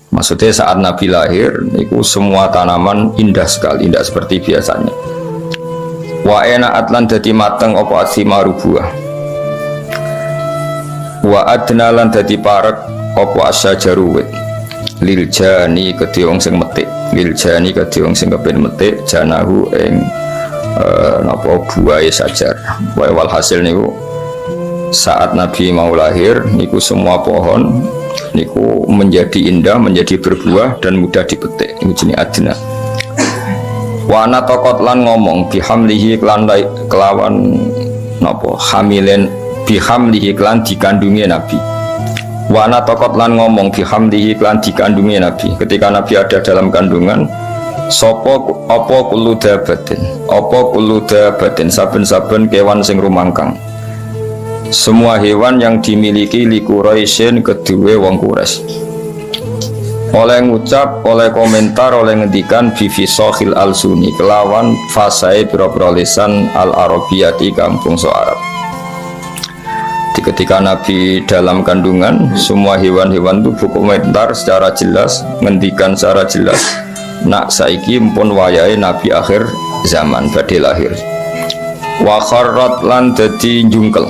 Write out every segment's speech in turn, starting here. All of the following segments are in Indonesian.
Maksudnya saat Nabi lahir, itu semua tanaman indah sekali, tidak seperti biasanya. Wa ena atlan dadi mateng apa asimaru buah. Wa adna lan dadi parek apa asyajaru wit. Lil jani kedhe wong sing metik, lil jani kedhe wong sing kepen metik janahu ing napa buahe sajar. Walhasil niku saat Nabi mau lahir niku semua pohon niku menjadi indah, menjadi berbuah dan mudah dipetik. Niku jenenge adna. Wa ana taqat lan ngomong bihamlihi kelawan napa hamilen bihamlihi klan dikandungi Nabi. Wa ana taqat lan ngomong bihamlihi klan dikandungi Nabi. Ketika Nabi ada dalam kandungan, sapa apa kullu dabatin saben-saben kewan sing rumangkang. Semua hewan yang dimiliki li Quraisyin kedue wong Quraisy. Oleh ngucap, oleh komentar, oleh ngendikan bifisohil al-suni kelawan fasai biro-biro lisan al-arabiyati kampung so Arab. Ketika Nabi dalam kandungan, semua hewan-hewan itu berkomentar secara jelas, ngendikan secara jelas, nak saiki mpun wayahe Nabi akhir zaman badhe lahir. Wa kharrat lan dadi jungkel.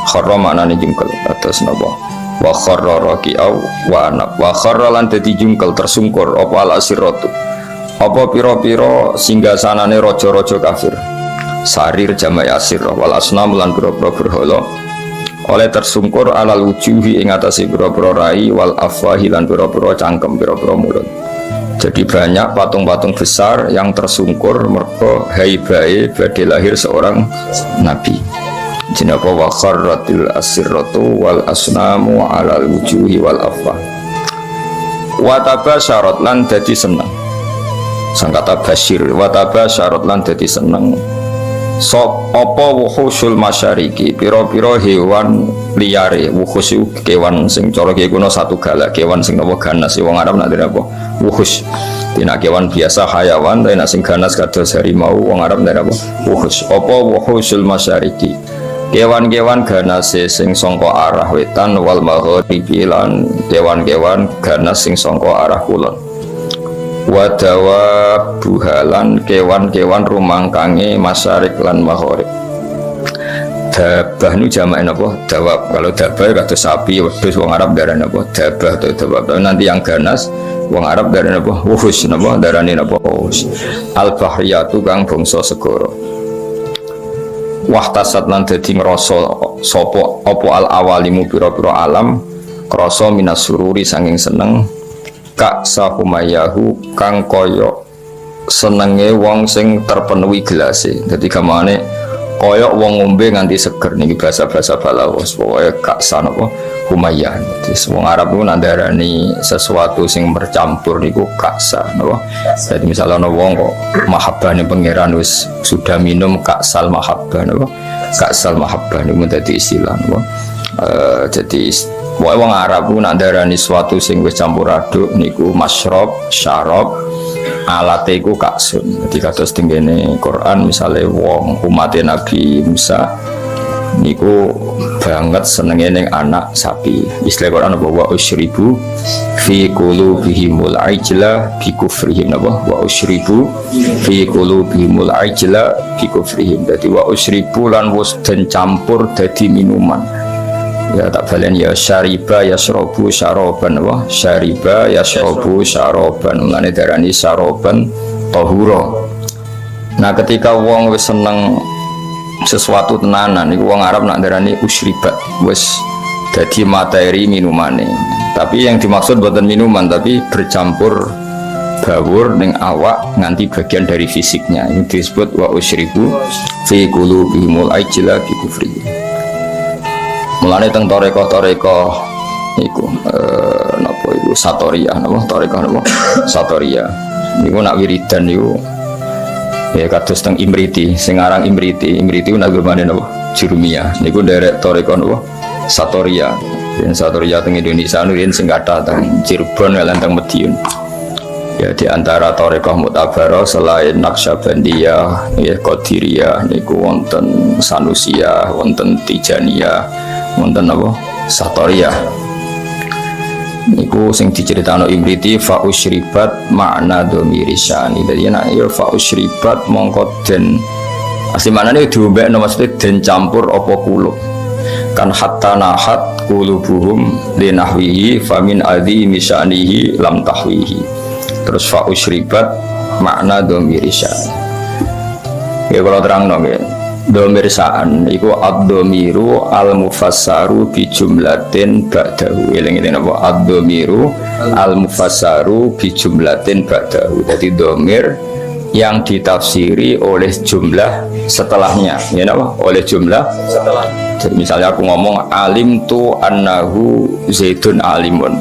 Kharra maknane jungkel atas napa? Wa kharra raqi'au wa anab. Wa kharra lan dadi jungkel tersungkur apa al-asiratu. Apa pira-pira singgasanane raja-raja kafir. Sarir jamak asir wal asnam lan pira-pira berhala. Oleh tersungkur alal wujuhi ing atase pira-pira rai wal afwahi lan pira-pira cangkem pira-pira mulut. Jadi banyak patung-patung besar yang tersungkur mergo haibae badhe lahir seorang nabi. Jenapa wa kharratil asirratu wal asnamu alal wujuhi wal afwah. Wa tabasyarat lan dadi seneng. Sangkata basyir wa tabasyarat lan dadi seneng. Sop apa wuhusul masyariki pira-pira hewan liyare wuhus kewan sing cara ki kuno satu gala kewan sing napa ganas wong Arab nak apa wuhus dina kewan biasa hayawan tapi nak sing ganas kados harimau wong Arab nak apa wuhus apa wuhusul masyariki kewan-kewan ganas sing sangka arah wetan wal maghribi lan kewan-kewan ganas sing sangka arah kulon. Wadawa buhalan kewan-kewan rumangkange masyarik lan maghrib. Dabah nu jamak napa? Dawab. Kalau dabah kata sapi wedhus wong Arab darane napa? Dabah atau dawab. Nanti yang ganas wong Arab darane napa? Wuhus napa? Darane napa? Wuhus. Al-bahriyatu kang bangsa segara. Wahtasat lan dadi ngrasa sapa apa al-awalimu pira-pira alam krasa minas sururi sanging seneng Kak sahumayahu kang koyok senenge wong sing terpenuhi gelase. Dadi gamane koyok wong ngombe nganti seger niki bahasa-bahasa balaghos. Pokoke kak sanapa humayah. Dadi wong Arab ku nandarani sesuatu sing bercampur niku kaksa napa. Dadi misalnya ana wong kok mahabbane pangeran wis sudah minum kaksal mahabbah napa. Kaksal mahabbah niku dadi istilah napa. Jadi wong Arab ku nak darani suatu sing wis campur aduk niku masyrab, syarab, alate iku kaksun. Dadi kados tengene Quran misale wong umat Nabi Musa niku banget senenge ning anak sapi. Istilah Quran apa wa usyribu fi qulubihimul ajla bi kufrihim napa wa usyribu fi qulubihimul ajla bi kufrihim. Dadi wa usyribu lan wis den campur dadi minuman. Ya tak balen ya syariba yasrobu syaroban wah syariba yasrobu syaroban mulane darani syaroban tahura. Nah ketika wong wis seneng sesuatu tenanan iku wong Arab nak darani usribat wis dadi materi minumane. Tapi yang dimaksud bukan minuman tapi bercampur bawur ning awak nganti bagian dari fisiknya. Ini disebut wa usribu fi qulubihimul ajla bi kufri. Mulane teng toreko-toreko niku napa iku satoria napa toreko napa satoria niku nak wiridan niku ya kados teng Imriti sing aran Imriti nak gimana napa Jurumiyah niku derek toreko napa satoria yen satoria teng Indonesia niku sing kathah teng Cirebon lan teng Madiun ya di antara toreko mutabarah selain Naqsyabandiyah ya Qadiriyah niku wonten Sanusiyah wonten Tijaniyah wonten apa Satoriyah. Niku sing diceritakno Ibriti fa usyribat makna dhamiri sya'ni. Dadi nek ya fa usyribat mongko den asli maknane diombekno maksudnya den campur apa kulub. Kan hatta nahat qulubuhum linahwihi famin adzimi sya'nihi lam tahwihi. Terus fa usyribat makna dhamiri sya'ni. Ya kalau terangno nggih. Dhamir sa'an iku ad-dhamiru al-mufassaru bi jumlatin ba'dahu. Eling-eling apa? Ad-dhamiru al-mufassaru bi jumlatin ba'dahu. Jadi dhamir yang ditafsiri oleh jumlah setelahnya. Ya napa? Oleh jumlah setelah. Jadi misalnya aku ngomong alim tu annahu zaidun alimun.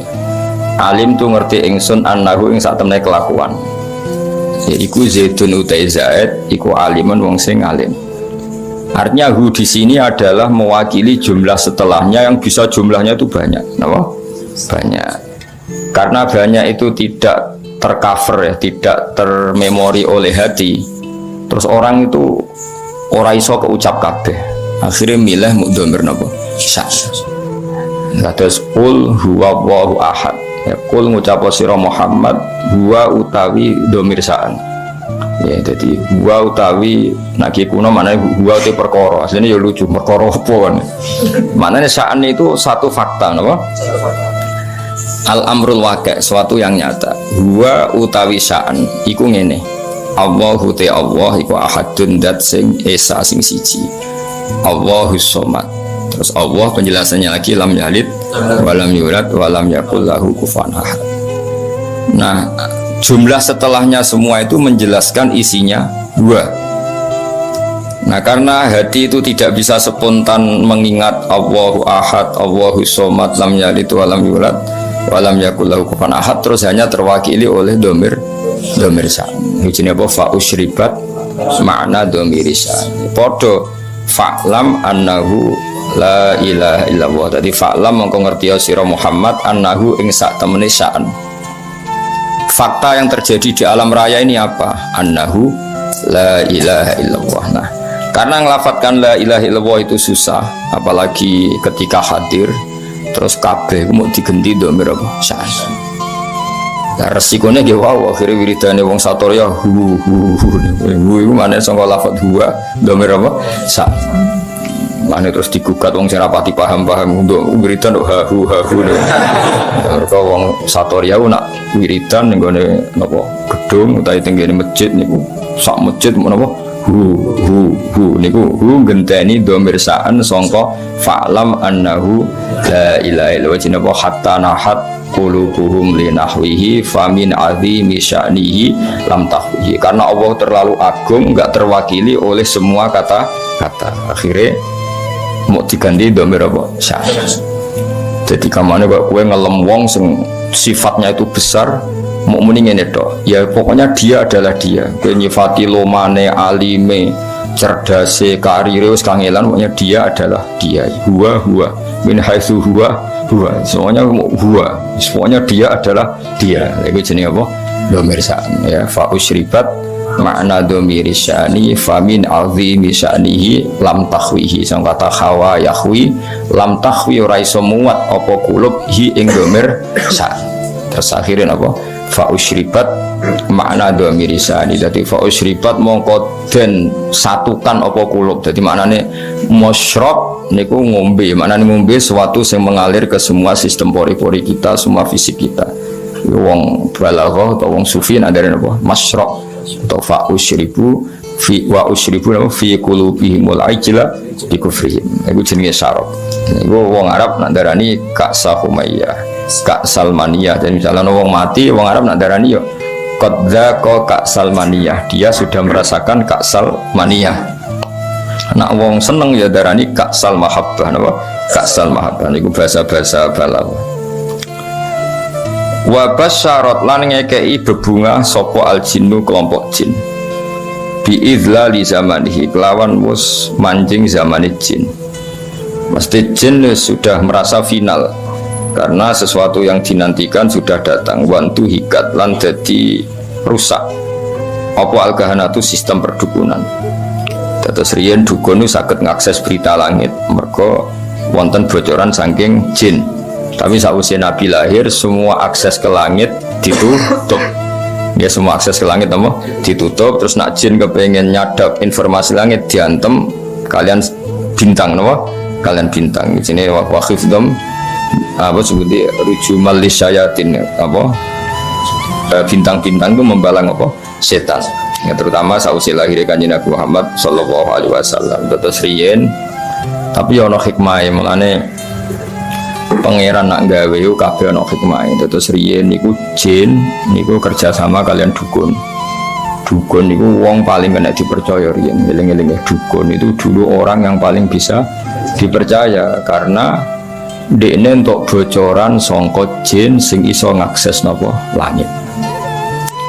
Alim tu ngerti ingsun annahu ing sak temene kelakuan. Ya iku zaidun utai zaid iku alimun wong sing alim. Artinya hu di sini adalah mewakili jumlah setelahnya yang bisa jumlahnya itu banyak, kenapa? Banyak. Karena banyak itu tidak tercover ya, tidak termemori oleh hati. Terus orang itu ora iso keucap kabeh. Akhirnya milih mudhamir napa? Sya. Kados qul huwallahu ahad. Ya qul ngucap sira Muhammad huwa utawi dhamir sa'an. Ya jadi huwa utawi nak kuno maknanya huwa itu perkara aslinya ya lucu perkara apa kan maknanya sya'an itu satu fakta apa? Al amrul waqi' suatu yang nyata huwa utawi sya'an iku ngene Allahu te Allah iku ahadun dat sing esa sing siji Allahus somad. Terus Allah penjelasannya lagi lam yalid walam yulad walam yakul lahu kufuwan ahad. Nah jumlah setelahnya semua itu menjelaskan isinya dua. Nah karena hati itu tidak bisa spontan mengingat Allahu ahad, Allahu somad, lam yalid walam yulad walam yakul lahu kufuwan ahad, terus hanya terwakili oleh dhamir sa'an. Ini apa? Fa usyribat makna dhamir sa'an. Podo fa'lam annahu la ilaha illallah. Tadi fa'lam mengko ngerti sira Muhammad annahu ing sak temene sa'an. Fakta yang terjadi di alam raya ini apa? Annahu la ilaha illallah. Nah, karena ngelafatkan la ilaha illallah itu susah, apalagi ketika hadir, terus kabeh mau digenti dhamir apa? Sa'an. Nah, resikonya dia wow, akhirnya wiridane wong satorya hu itu mana sangka lafat huwa dhamir apa? Sa'an. Mana terus digugat wong sing rapati paham untuk wiridan hahu. Mereka wong satorya nak wiridan ning gone napa gedung utawa tenggene masjid niku sak masjid menapa hu niku hu genteni dhamir sa'an sangka fa'lam annahu la ilaha illallah wa hatta nahat qulubuhum linahwihi famin azimi sya'nihi lam tahwihi. Karena Allah terlalu agung enggak terwakili oleh semua kata-kata. Akhirnya mau diganti dhamir apa? Sa'an. Jadi kamane kok kowe ngelem wong sing sifatnya itu besar mau muni ngene tok. Ya pokoknya dia adalah dia. Kowe nyifati lomane, alime, cerdase, karire wis kangelan pokoknya dia adalah dia. Huwa min haitsu huwa. Semuanya huwa. Semuanya dia adalah dia. Iku jenenge apa? Dhamir sa'an ya. Fa usyribat makna dhamiri sya'ni famin azimi sya'nihi lam tahwihi sang kata khawa yahwi lam tahwi ora iso muat apa kulub hi ing dhamir sa'an. Terus akhirnya apa? Fa usyribat makna dhamiri sya'ni. Dadi fa usyribat mongko den satukan apa kulub. Dadi maknane musyrab niku ngombe, maknane ngombe sesuatu yang mengalir ke semua sistem pori-pori kita, semua fisik kita. Wong balaghah atau wong sufi ada apa? Masyrab atau fa usyribu fi wa usyribu fi qulubihimul ajla bi kufrihim. Iku jenenge syarat. Iku wong Arab nak darani ka'sa humayyah, ka'sal maniyah. Dan misalnya wong mati wong Arab nak darani yo qad dzaqa ka'sal maniyah. Dia sudah merasakan ka'sal maniyah. Nak wong seneng ya darani ka'sal mahabbah napa? Ka'sal mahabbah niku bahasa-bahasa balaghah. Wa basyarat lan ngekei bebunga sapa al-jinnu kelompok jin bi idzlali zamanihi kelawan mus manjing zamane jin. Mesti jin sudah merasa final karena sesuatu yang dinantikan sudah datang. Wantu hikat lan dadi rusak apa al-kahanatu sistem perdukunan. Dados riyen dukun saged ngakses berita langit mergo wonten bocoran saking jin. Tapi sausé Nabi lahir semua akses ke langit ditutup. Ya semua akses ke langit apa? Ditutup. Terus nak jin kepengen nyadap informasi langit diantem kalian bintang apa? Kalian bintang. Di sini waqifdom apa sebutnya rujumal lisyayatin apa? Bintang-bintang itu membalang apa? Setan. Ya, terutama sausé lahir Kanjeng Nabi Muhammad sallallahu alaihi wasallam. Terus riyen tapi ono hikmah mulane pangeran nak gawe yo kabeh ono hikmah. Terus riyen niku jin niku kerja sama kalian dukun. Dukun niku wong paling kena dipercaya riyen. Eling-eling dukun itu dulu orang yang paling bisa dipercaya karena dekne untuk bocoran sangka jin sing iso ngakses napa langit.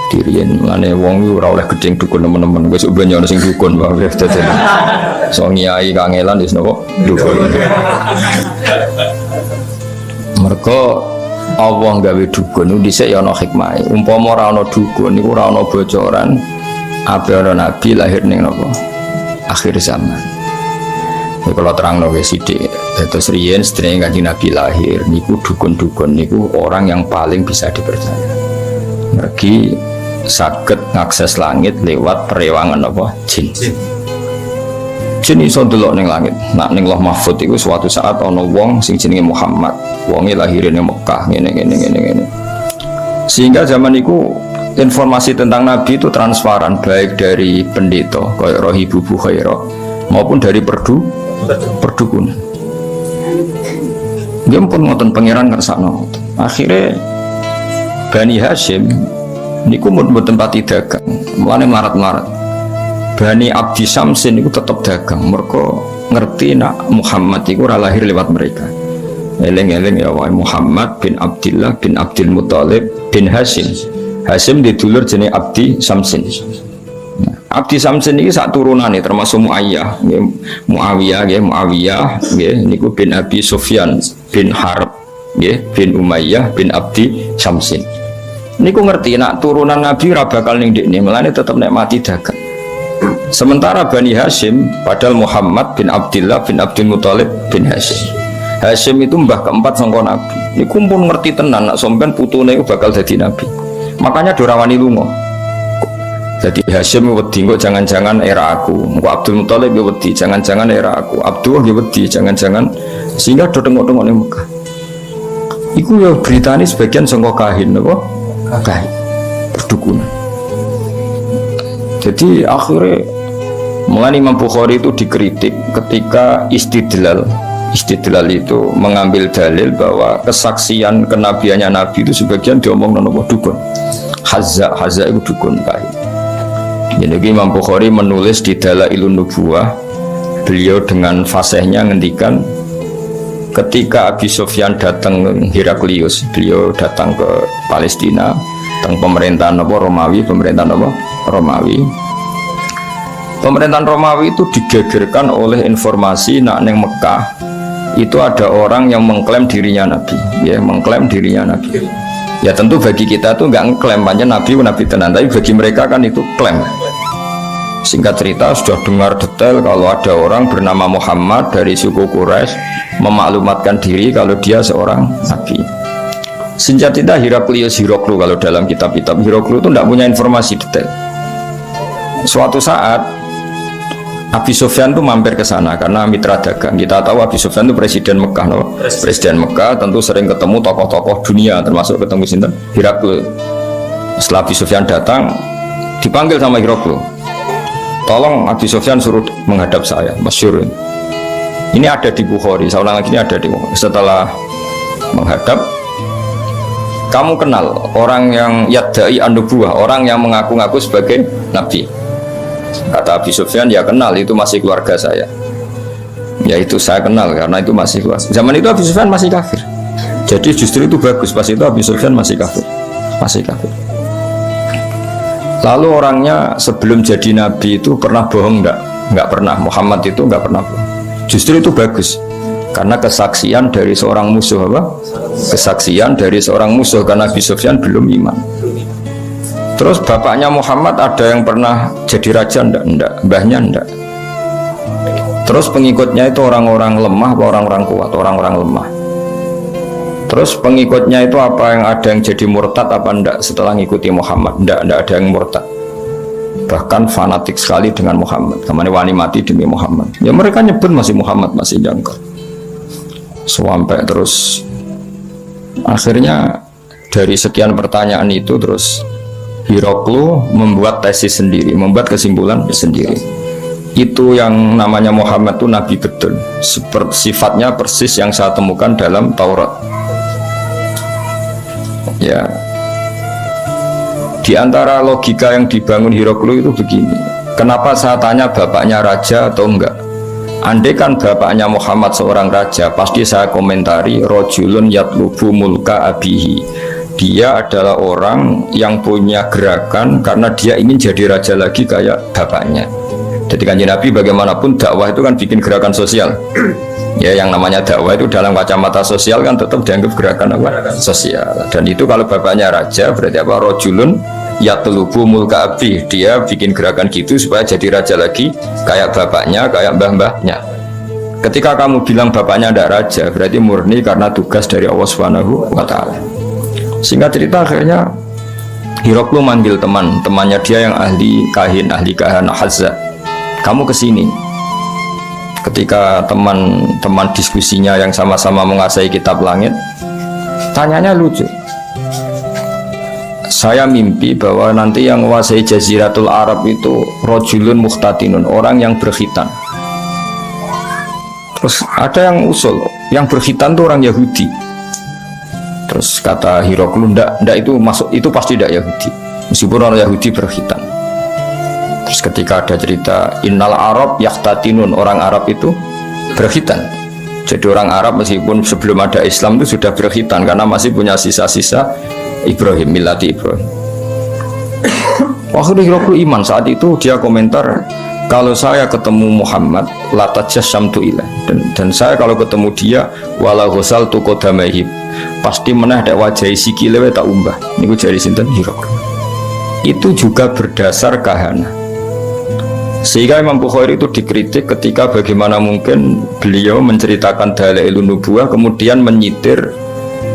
Dirian mulane wong yo ora oleh gedeng dukun teman-teman wis ben ono sing dukun wae dadi so nyai kangelan wis napa dukun mergo Allah gawe dukun dhisik ya ana hikmah umpama ora ana dukun niku ora ana bocoran ape ana nabi lahir ning napa akhir zaman iki kalau terangno wis sithik terus riyen sedherenge Kanjeng Nabi lahir niku dukun-dukun niku orang yang paling bisa dipercaya mergi saged ngakses langit lewat perewangan apa jin. Jin iso delok ning langit. Nak ning Lauh Mahfuz iku suatu saat ana wong sing jenenge Muhammad. Wonge lahir ning Mekah ngene. Sehingga zaman iku informasi tentang Nabi itu transparan baik dari pendeta kaya Rohibu Bukhaira maupun dari perdukunan. Dia pun ngoten pangeran ngersakno. Akhirnya Bani Hashim niku mboten pati dagang, mulane melarat-melarat. Bani Abdi Samsin niku tetep dagang, mergo ngerti nak Muhammad iku ora lahir lewat mereka. Eling-eling ya wae Muhammad bin Abdillah bin Abdul Muthalib bin Hashim. Hashim didulur jenenge Abdi Samsin. Nah, Abdi Samsin iki sak turunane termasuk Muayyah, nggih Muawiyah nggih niku bin Abi Sufyan bin Harb nggih bin Umayyah bin Abdi Samsin. Niku ngerti nak turunan Nabi ora bakal ning ndekne, melane tetep nek mati dagang. Sementara Bani Hashim padahal Muhammad bin Abdillah bin Abdul Muthalib bin Hashim. Hashim itu mbah keempat sangka Nabi. Niku pun ngerti tenan nak sampean putune iku bakal dadi nabi. Makanya dorawani lunga. Jadi Hashim wedi kok jangan-jangan era aku. Engko Abdul Muthalib yo wedi jangan-jangan era aku. Abdullah yo wedi jangan-jangan sehingga do tengok-tengok ning Mekah. Iku yo beritane sebagian sangka kahin napa? Kahin perdukunan. Jadi akhirnya mulai Imam Bukhari itu dikritik ketika istidlal itu mengambil dalil bahwa kesaksian kenabiannya Nabi itu sebagian diomong nono dukun. Hazza itu dukun kahin. Jadi Imam Bukhari menulis di Dalailun Nubuwah, beliau dengan fasihnya ngendikan ketika Abi Sufyan datang Heraklius, beliau datang ke Palestina, tentang pemerintahan Romawi, Pemerintahan Romawi itu digegerkan oleh informasi nak neng Mekah itu ada orang yang mengklaim dirinya Nabi, ya mengklaim dirinya Nabi. Ya tentu bagi kita tuh nggak ngeklaim banyak Nabi tenan, tapi bagi mereka kan itu klaim. Singkat cerita sudah dengar detail kalau ada orang bernama Muhammad dari suku Quraisy memaklumatkan diri kalau dia seorang nabi. Sejak itu Hiroklu kalau dalam kitab-kitab Hiroklu itu tidak punya informasi detail. Suatu saat Abi Sufyan itu mampir ke sana karena mitra dagang. Kita tahu Abi Sufyan itu presiden Mekah, no? Presiden Mekah tentu sering ketemu tokoh-tokoh dunia termasuk ketemu sinten Hiroklu. Setelah Abi Sufyan datang dipanggil sama Hiroklu. Tolong Abi Sufyan suruh menghadap saya, masyhur. Ini ada di Bukhari, saya ulang lagi ini ada di Bukhari. Setelah menghadap, kamu kenal orang yang yadda'i an-nubuwah, orang yang mengaku-ngaku sebagai nabi? Kata Abi Sufyan, ya kenal, itu masih keluarga saya. Ya itu saya kenal karena itu masih keluarga. Zaman itu Abi Sufyan masih kafir. Jadi justru itu bagus, pas itu Abi Sufyan masih kafir. Lalu orangnya sebelum jadi nabi itu pernah bohong enggak? Enggak pernah. Muhammad itu enggak pernah bohong. Justru itu bagus. Karena kesaksian dari seorang musuh apa? Kesaksian dari seorang musuh karena Abi Sufyan belum iman. Terus bapaknya Muhammad ada yang pernah jadi raja enggak? Mbahnya enggak. Terus pengikutnya itu orang-orang lemah atau orang-orang kuat? Orang-orang lemah. Terus pengikutnya itu apa, yang ada yang jadi murtad apa enggak setelah ngikuti Muhammad? Enggak ada yang murtad. Bahkan fanatik sekali dengan Muhammad. Kemana wani mati demi Muhammad. Ya mereka nyebut masih Muhammad, masih jangkar. Sampai terus akhirnya dari sekian pertanyaan itu terus Hiroklu membuat tesis sendiri, membuat kesimpulan sendiri. Itu yang namanya Muhammad itu Nabi betul. Sifatnya persis yang saya temukan dalam Taurat. Ya, di antara logika yang dibangun Hiroklu itu begini. Kenapa saya tanya bapaknya raja atau enggak? Andai kan bapaknya Muhammad seorang raja, pasti saya komentari rojulun yatlubu mulka abihi. Dia adalah orang yang punya gerakan karena dia ingin jadi raja lagi kayak bapaknya. Jadi kanjeng Nabi bagaimanapun dakwah itu kan bikin gerakan sosial. Ya, yang namanya dakwah itu dalam kacamata sosial kan tetap dianggap gerakan apa? Sosial. Dan itu kalau bapaknya raja berarti apa? Rojulun yatlubu mulka abih. Dia bikin gerakan gitu supaya jadi raja lagi kayak bapaknya, kayak mbah-mbahnya. Ketika kamu bilang bapaknya ada raja, berarti murni karena tugas dari Allah Subhanahu wa taala. Singkat cerita akhirnya Hiroklu manggil temannya dia yang ahli kahana Hazza. Kamu kesini. Ketika teman-teman diskusinya yang sama-sama menguasai kitab langit, tanyanya lucu. Saya mimpi bahwa nanti yang menguasai Jaziratul Arab itu rojulun muhtatinun, orang yang berkhitan. Terus ada yang usul, yang berkhitan itu orang Yahudi. Terus kata Hiroklu, ndak itu masuk, itu pasti ndak Yahudi. Meskipun orang Yahudi berkhitan. Terus ketika ada cerita innal Arab yahtatinun, orang Arab itu berkhitan. Jadi orang Arab meskipun sebelum ada Islam itu sudah berkhitan karena masih punya sisa-sisa Ibrahim, milati Ibrahim. Waktu Hiroklu iman saat itu dia komentar, kalau saya ketemu Muhammad latajasyamtu ilah, dan saya kalau ketemu dia wala ghusal tu qadamaihi, pasti menah dak wajah sikile tak umbah. Niku jari sinten Hiroklu. Itu juga berdasar kahana. Sehingga Imam Bukhari itu dikritik ketika bagaimana mungkin beliau menceritakan dalailun nubuwah kemudian menyitir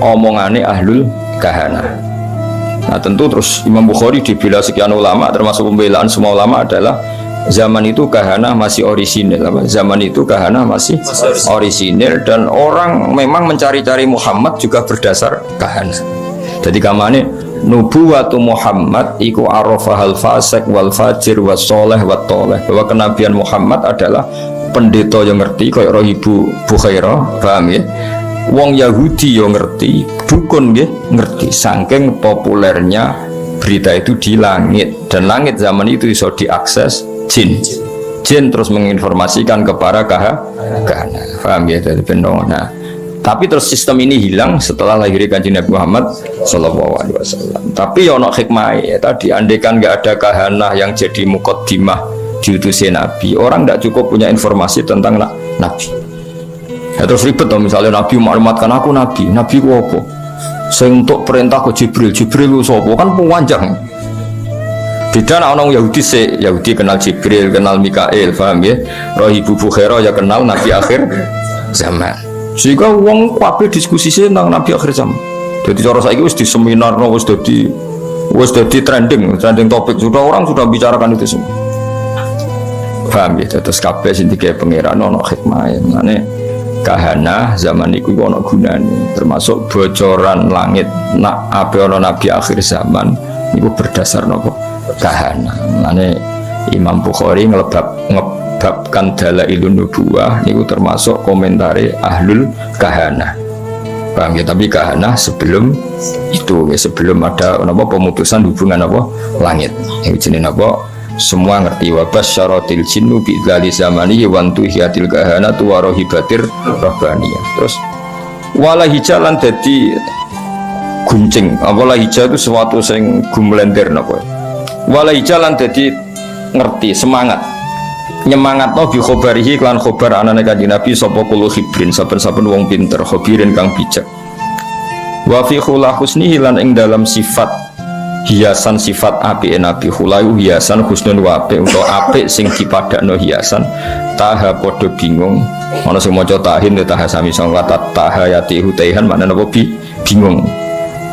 omongane ahlul kahana. Nah tentu terus Imam Bukhari dibela sekian ulama, termasuk pembelaan semua ulama adalah zaman itu kahana masih orisinil, zaman itu kahana masih orisinil, dan orang memang mencari-cari Muhammad juga berdasar kahana. Jadi kamane nubuwatu Muhammad iku arafahal fasik wal fajir was soleh wat toleh, bahwa kenabian Muhammad adalah pendeta yang ngerti kayak Rohibu Bukhairah, paham ya? Wong Yahudi yang ngerti, dukun ya ngerti, saking populernya berita itu di langit, dan langit zaman itu bisa diakses jin terus menginformasikan kepada kahana, paham ya? Dari pendong. Nah, tapi terus sistem ini hilang setelah lahirnya Kanjeng Nabi Muhammad SAW. Tapi ono hikmah ya tadi, andaikan nggak ada kahana yang jadi mukaddimah diutusnya Nabi, orang nggak cukup punya informasi tentang Nabi. Ya, terus ribet dong, misalnya Nabi maklumatkan aku Nabi ku apa? Saya untuk perintah ke Jibril lu sopo kan panjang. Beda nak orang Yahudi kenal Jibril, kenal Mikail, paham ya? Rohibu Bukhairah ya kenal Nabi akhir zaman. Sehingga wong kabeh diskusi tentang Nabi akhir zaman. Jadi cara saiki wis di seminar, wis dadi trending topik, orang sudah bicarakan itu semua. Paham ya? Terus kabeh sing dikae pangeran ono hikmah. Mane kahana zaman iku ono gunane, termasuk bocoran langit nak ape ono Nabi akhir zaman niku berdasar napa? Kahana. Mane Imam Bukhari ngebabkan dalailun nubuwah niku termasuk komentari ahlul kahana. Paham ya? Tapi kahana sebelum itu ya, sebelum ada apa pemutusan hubungan apa langit. Iku jenenge apa? Semua ngerti wa basyaratil jinnu bi dzali zamani wa antuhiyatil kahana tu wa rahibatir rabbaniyah. Terus wala hijalan dadi guncing. Wala hija itu sesuatu sing gumlender napa. Wala hijalan dadi ngerti, semangat nyemangatno bi khobarihi lan khobar anane Kanjeng Nabi sapa kulo khibrin, saben-saben wong pinter, khobirin kang bijak. Wa fi khula husnihi lan ing dalam sifat hiasan sifat apike Nabi, khulayu hiasan husnun wa apik utawa apik sing dipadakno hiasan taha padha bingung Ana sing maca tahin tahasami sangka tahayati hutaihan maknane apa bingung.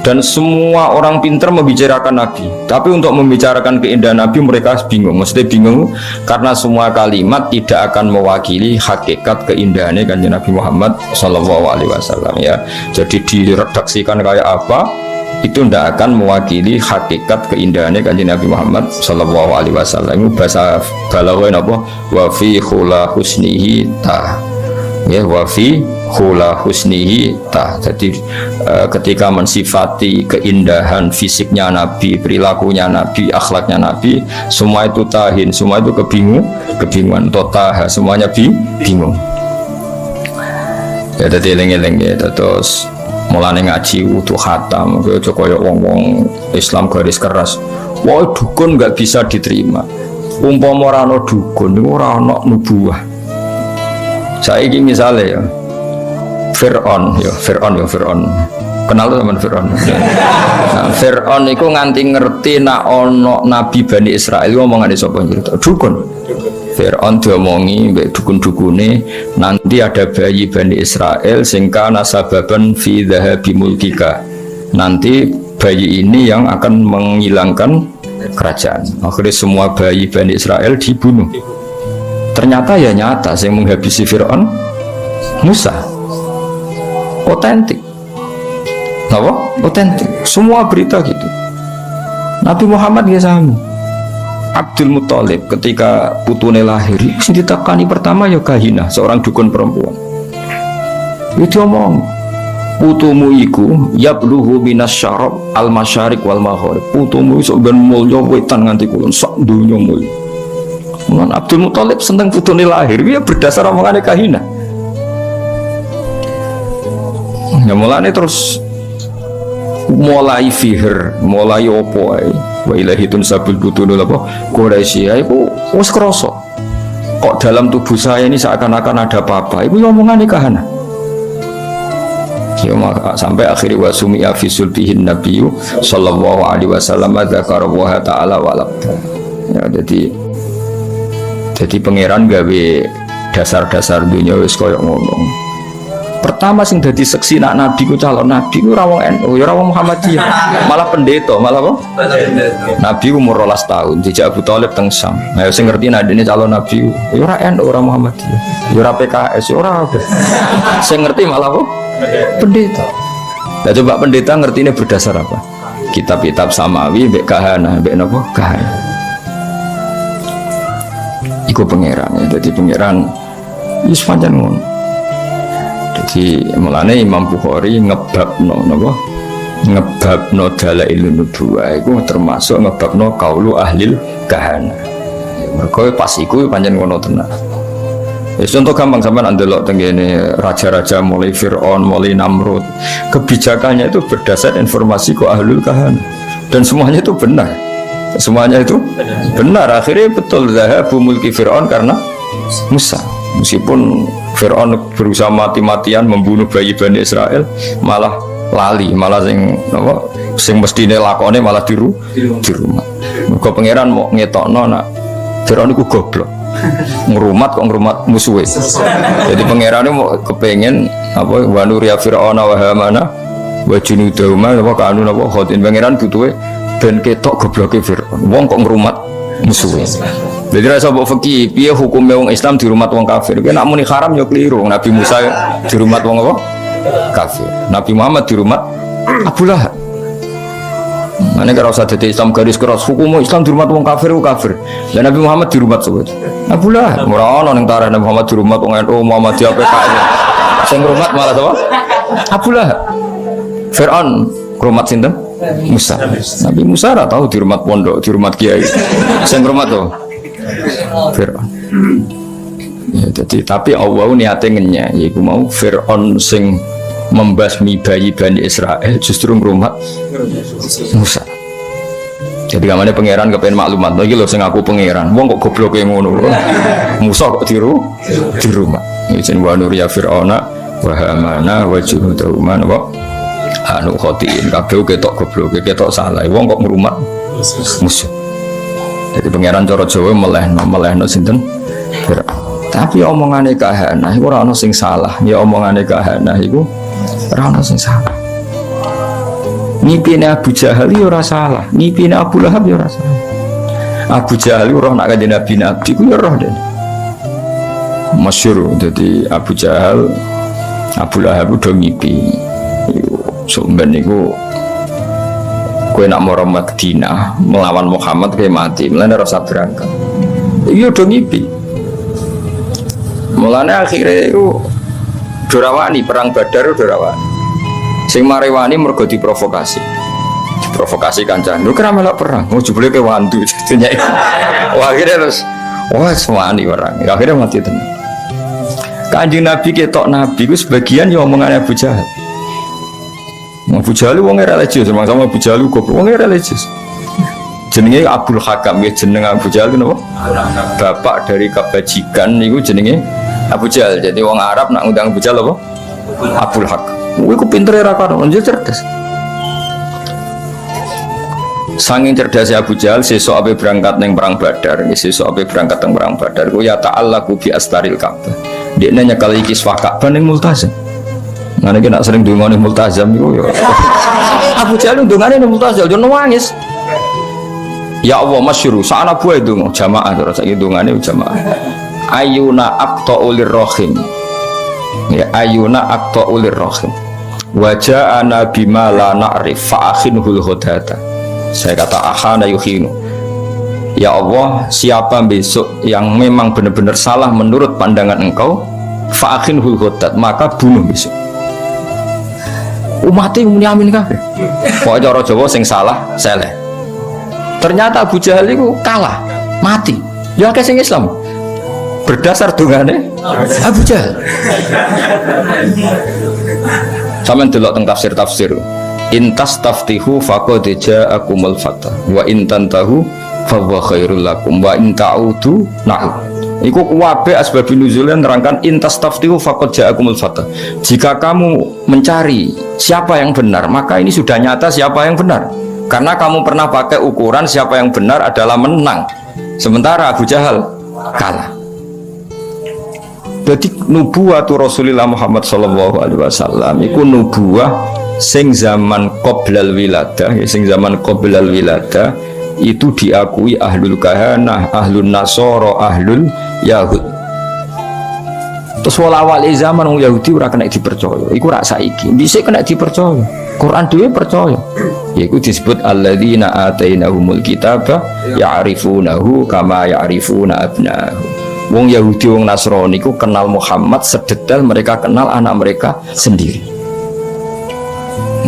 Dan semua orang pintar membicarakan Nabi, tapi untuk membicarakan keindahan Nabi mereka bingung. Maksudnya bingung karena semua kalimat tidak akan mewakili hakikat keindahannya Kanjeng Nabi Muhammad SAW ya. Jadi diredaksikan kayak apa itu tidak akan mewakili hakikat keindahannya Kanjeng Nabi Muhammad SAW. Itu bahasa balaghah apa? Wa fi khula husnihi ta. Ya, wa fi khula husnihi ta. Jadi ketika mensifati keindahan fisiknya Nabi, perilakunya Nabi, akhlaknya Nabi, semua itu tahin, semua itu kebingungan, totaha, semuanya bingung. Ya dadi eling-eling ya, terus mulane ngaji utuh khatam, kaya wong-wong Islam garis keras. Wah, dukun nggak bisa diterima. Umpama ora ana dukun, ora ana nubuwah. Saiki misalnya ya Fir'aun. Kenal sama Fir'aun. Nah, Fir'aun itu nganti ngerti nak ono Nabi Bani Israel ngomongane sapa cerita dukun. Fir'aun diomongi mbek dukun-dukune nanti ada bayi Bani Israel sing kana sababan fi dhahabi mulkika. Nanti bayi ini yang akan menghilangkan kerajaan. Akhirnya semua bayi Bani Israel dibunuh. Ternyata ya nyata yang menghabisi Fir'aun Musa. Otentik. Apa? Otentik. Semua berita gitu. Nabi Muhammad ya sama. Abdul Muthalib ketika putune lahir, sing ditekani pertama ya Kahina, seorang dukun perempuan. Itu omong putumu iku yabluhu minas syarab al masyariq wal maghrib. Putumu iso ben mulya wetan nganti kulon sak donya mulya. Abdul Muthalib seneng putune lahir, dia berdasar omongane Kahina. Ya mulane terus mulai fihir, mulai opo ae. Wa ilahitun sabil butunul apa? Quraisy iku wis krasa. Kok dalam tubuh saya ini seakan-akan ada apa-apa. Iku omongane Kahana. Ya maka sampai akhir wa sumi'a fi sulbihin nabiyyu sallallahu alaihi wasallam dzakara wa ta'ala walab. Ya jadi pangeran gawe dasar-dasar dunia wis koyo ngono. Pertama sing dadi seksi nak nabi ku calon nabi ku ora wong NU, ya ora wong Muhammadiyah, malah pendeta, malah apa? Nabi umur 12 tahun dijak Abu Thalib teng Syam. Nah sing ngerti nek dene calon nabi ya ora NU, ora Muhammadiyah, ya ora PKS, ya ora apa. Sing ngerti malah apa? Pendeta. Lah coba pendeta ngertine berdasar apa? Kitab-kitab samawi mbek kahana, mbek napa? Kahana. Iku pangeran ya, jadi pangeran wis pancen ngono. Jadi mulane Imam Bukhari ngebabno napa? Ngebabno dalailun nubuwah iku termasuk ngebabno qaulu ahlil kahana. Mergo pas iku pancen ngono tenan. Wis contoh gampang sampean ndelok tengene raja-raja mulai Fir'aun, mulai Namrud. Kebijakannya itu berdasar informasi ku ahlul kahana dan semuanya itu benar. Semuanya itu benar. Akhirnya betul zahabu mulki Fir'aun karena Musa. Meskipun Fir'aun berusaha mati-matian membunuh bayi Bani Israel, malah lali, malah sing mestine lakone malah di rumah. Mergo pangeran mau ngetokno nak Fir'aun iku goblok. Ngrumat kok ngrumat musuhe. Jadi pangeran mau kepengen apa wa nuriya Fir'auna wa Hamana wa junudahuma apa kanu apa khotin pangeran butuhe ben ketok gobloke Fir'aun. Wong kok ngrumat musuhe. Jadi rasa mbok fikih piye hukume wong Islam di rumah wong kafir. Kuwi nek muni haram ya keliru. Nabi Musa di rumah wong apa? Kafir. Nabi Muhammad di rumah Abu Lahab. Mane karo usah dadi Islam garis keras hukum Islam di rumah wong kafir ku kafir. Lah Nabi Muhammad di rumah sapa? Abu Lahab. Ora ono ning tarikh Nabi Muhammad di rumah wong NU Muhammadiyah PKS. Sing rumah malah sapa? Abu Lahab. Fir'aun rumah sinten? Musa. Nabi Musa ora tahu di rumah pondok, di rumah kiai. Sing rumah to Fir'aun. Ya, jadi tapi Allah niate ngenyek yaiku mau Fir'aun sing membasmi bayi Bani Israel justru ngrumat Musa. Jadi kamane pangeran kepen maklumat lagi lho sing aku pangeran. Wong kok gobloke ngono. Musa kok di rumah. Izin wa nuriya Fir'auna wa Hamana wa junudahuma wa anu khotiin kabeh ketok gobloke ketok salah. Wong kok ngrumat Musa. Jadi pangeran cara Jawa melehno sinten Fir'aun. Tapi omongane Kahanah iku ora ana sing salah. Ya omongane Kahanah iku ora ana sing salah. Ngipine Abu Jahal yo ora salah, ngipine Abu Lahab yo ora salah. Abu Jahal roh nak kanjeng Nabi ku yo roh den. Masyhur dadi Abu Jahal, Abu Lahab udah ngipi. Sumben niku kowe nak mara Madinah melawan Muhammad kowe mati, mulane ora usah berangkat. Iki udah ngipi. Mulane akhirnya itu dorawani perang Badar dorawani. Sing marewani mergo diprovokasi. Diprovokasi kancane. Lho kira melok perang. Oh jebule ke wandu dunya. Wah akhirnya terus wah semani perang. Akhirnya mati tenan. Kanjeng Nabi ketok Nabi ku sebagian ya omongane Abu Jahal. Abu Jahal wong religius, sama Abu Jahal goblok wong religius. Jenenge Abdul Hakam ya jeneng Abu Jahal napa? Bapak dari kebajikan niku jenenge Abu Jahal. Jadi wong Arab nak ngundang Abu Jahal apa? Abdul Hakam. Kuwi ku pintere ra karo, njuk cerdas. Sanging cerdasnya Abu Jahal sesuk ape berangkat ning perang Badar, sesuk ape berangkat ning perang Badar ku ya ta'allaqu bi astaril Ka'bah. Dekne nyekel iki Ka'bah ning Multazam. Ngene iki nak sering ndongane Multazam iku ya. Abu Jahal ndongane ning Multazam yo nangis. Ya Allah masyhur, sakana buah itu jamaah terus saiki ndongane jamaah. Ayuna aqta'ulir rahim. Ya ayuna aqta'ulir rahim. Wa ja'ana bima la na'rif fa akhinhul hudata. Saya kata ahana yuhinu. Ya Allah, siapa besok yang memang benar-benar salah menurut pandangan engkau, fa akhinhul hudat, maka bunuh besok. Umati muni amin kabeh. Pokoke cara Jawa sing salah seleh. Ternyata Abu Jahal itu kalah, mati. Ya akeh sing Islam. Berdasar dungane Abu Jahal. Sampeyan delok teng tafsir-tafsir. Intas taftihu faqad ja'akumul fatah wa in tantahu fa huwa khairul lakum wa in ta'udu na'ud. Iku kabeh asbab nuzulnya nerangkan intas taftihu faqad ja'akumul fatah. Jika kamu mencari siapa yang benar, maka ini sudah nyata siapa yang benar. Karena kamu pernah pakai ukuran siapa yang benar adalah menang. Sementara Abu Jahal kalah. Jadi nubuwatu Rasulullah Muhammad sallallahu alaihi wasallam iku nubuwah sing zaman qoblal wiladah, sing zaman qoblal wiladah itu diakui ahlul kahanah, ahlul nasoro, ahlul yahud. Terus awal zaman wong Yahudi ora kena dipercaya, iku rak saiki. Dhisik kena dipercaya. Quran dhewe percaya. Yaiku disebut alladzina atainahumul kitaba ya'rifunahu kama ya'rifuna abna'ahum. Wong Yahudi wong Nasrani iku kenal Muhammad sedetail mereka kenal anak mereka sendiri.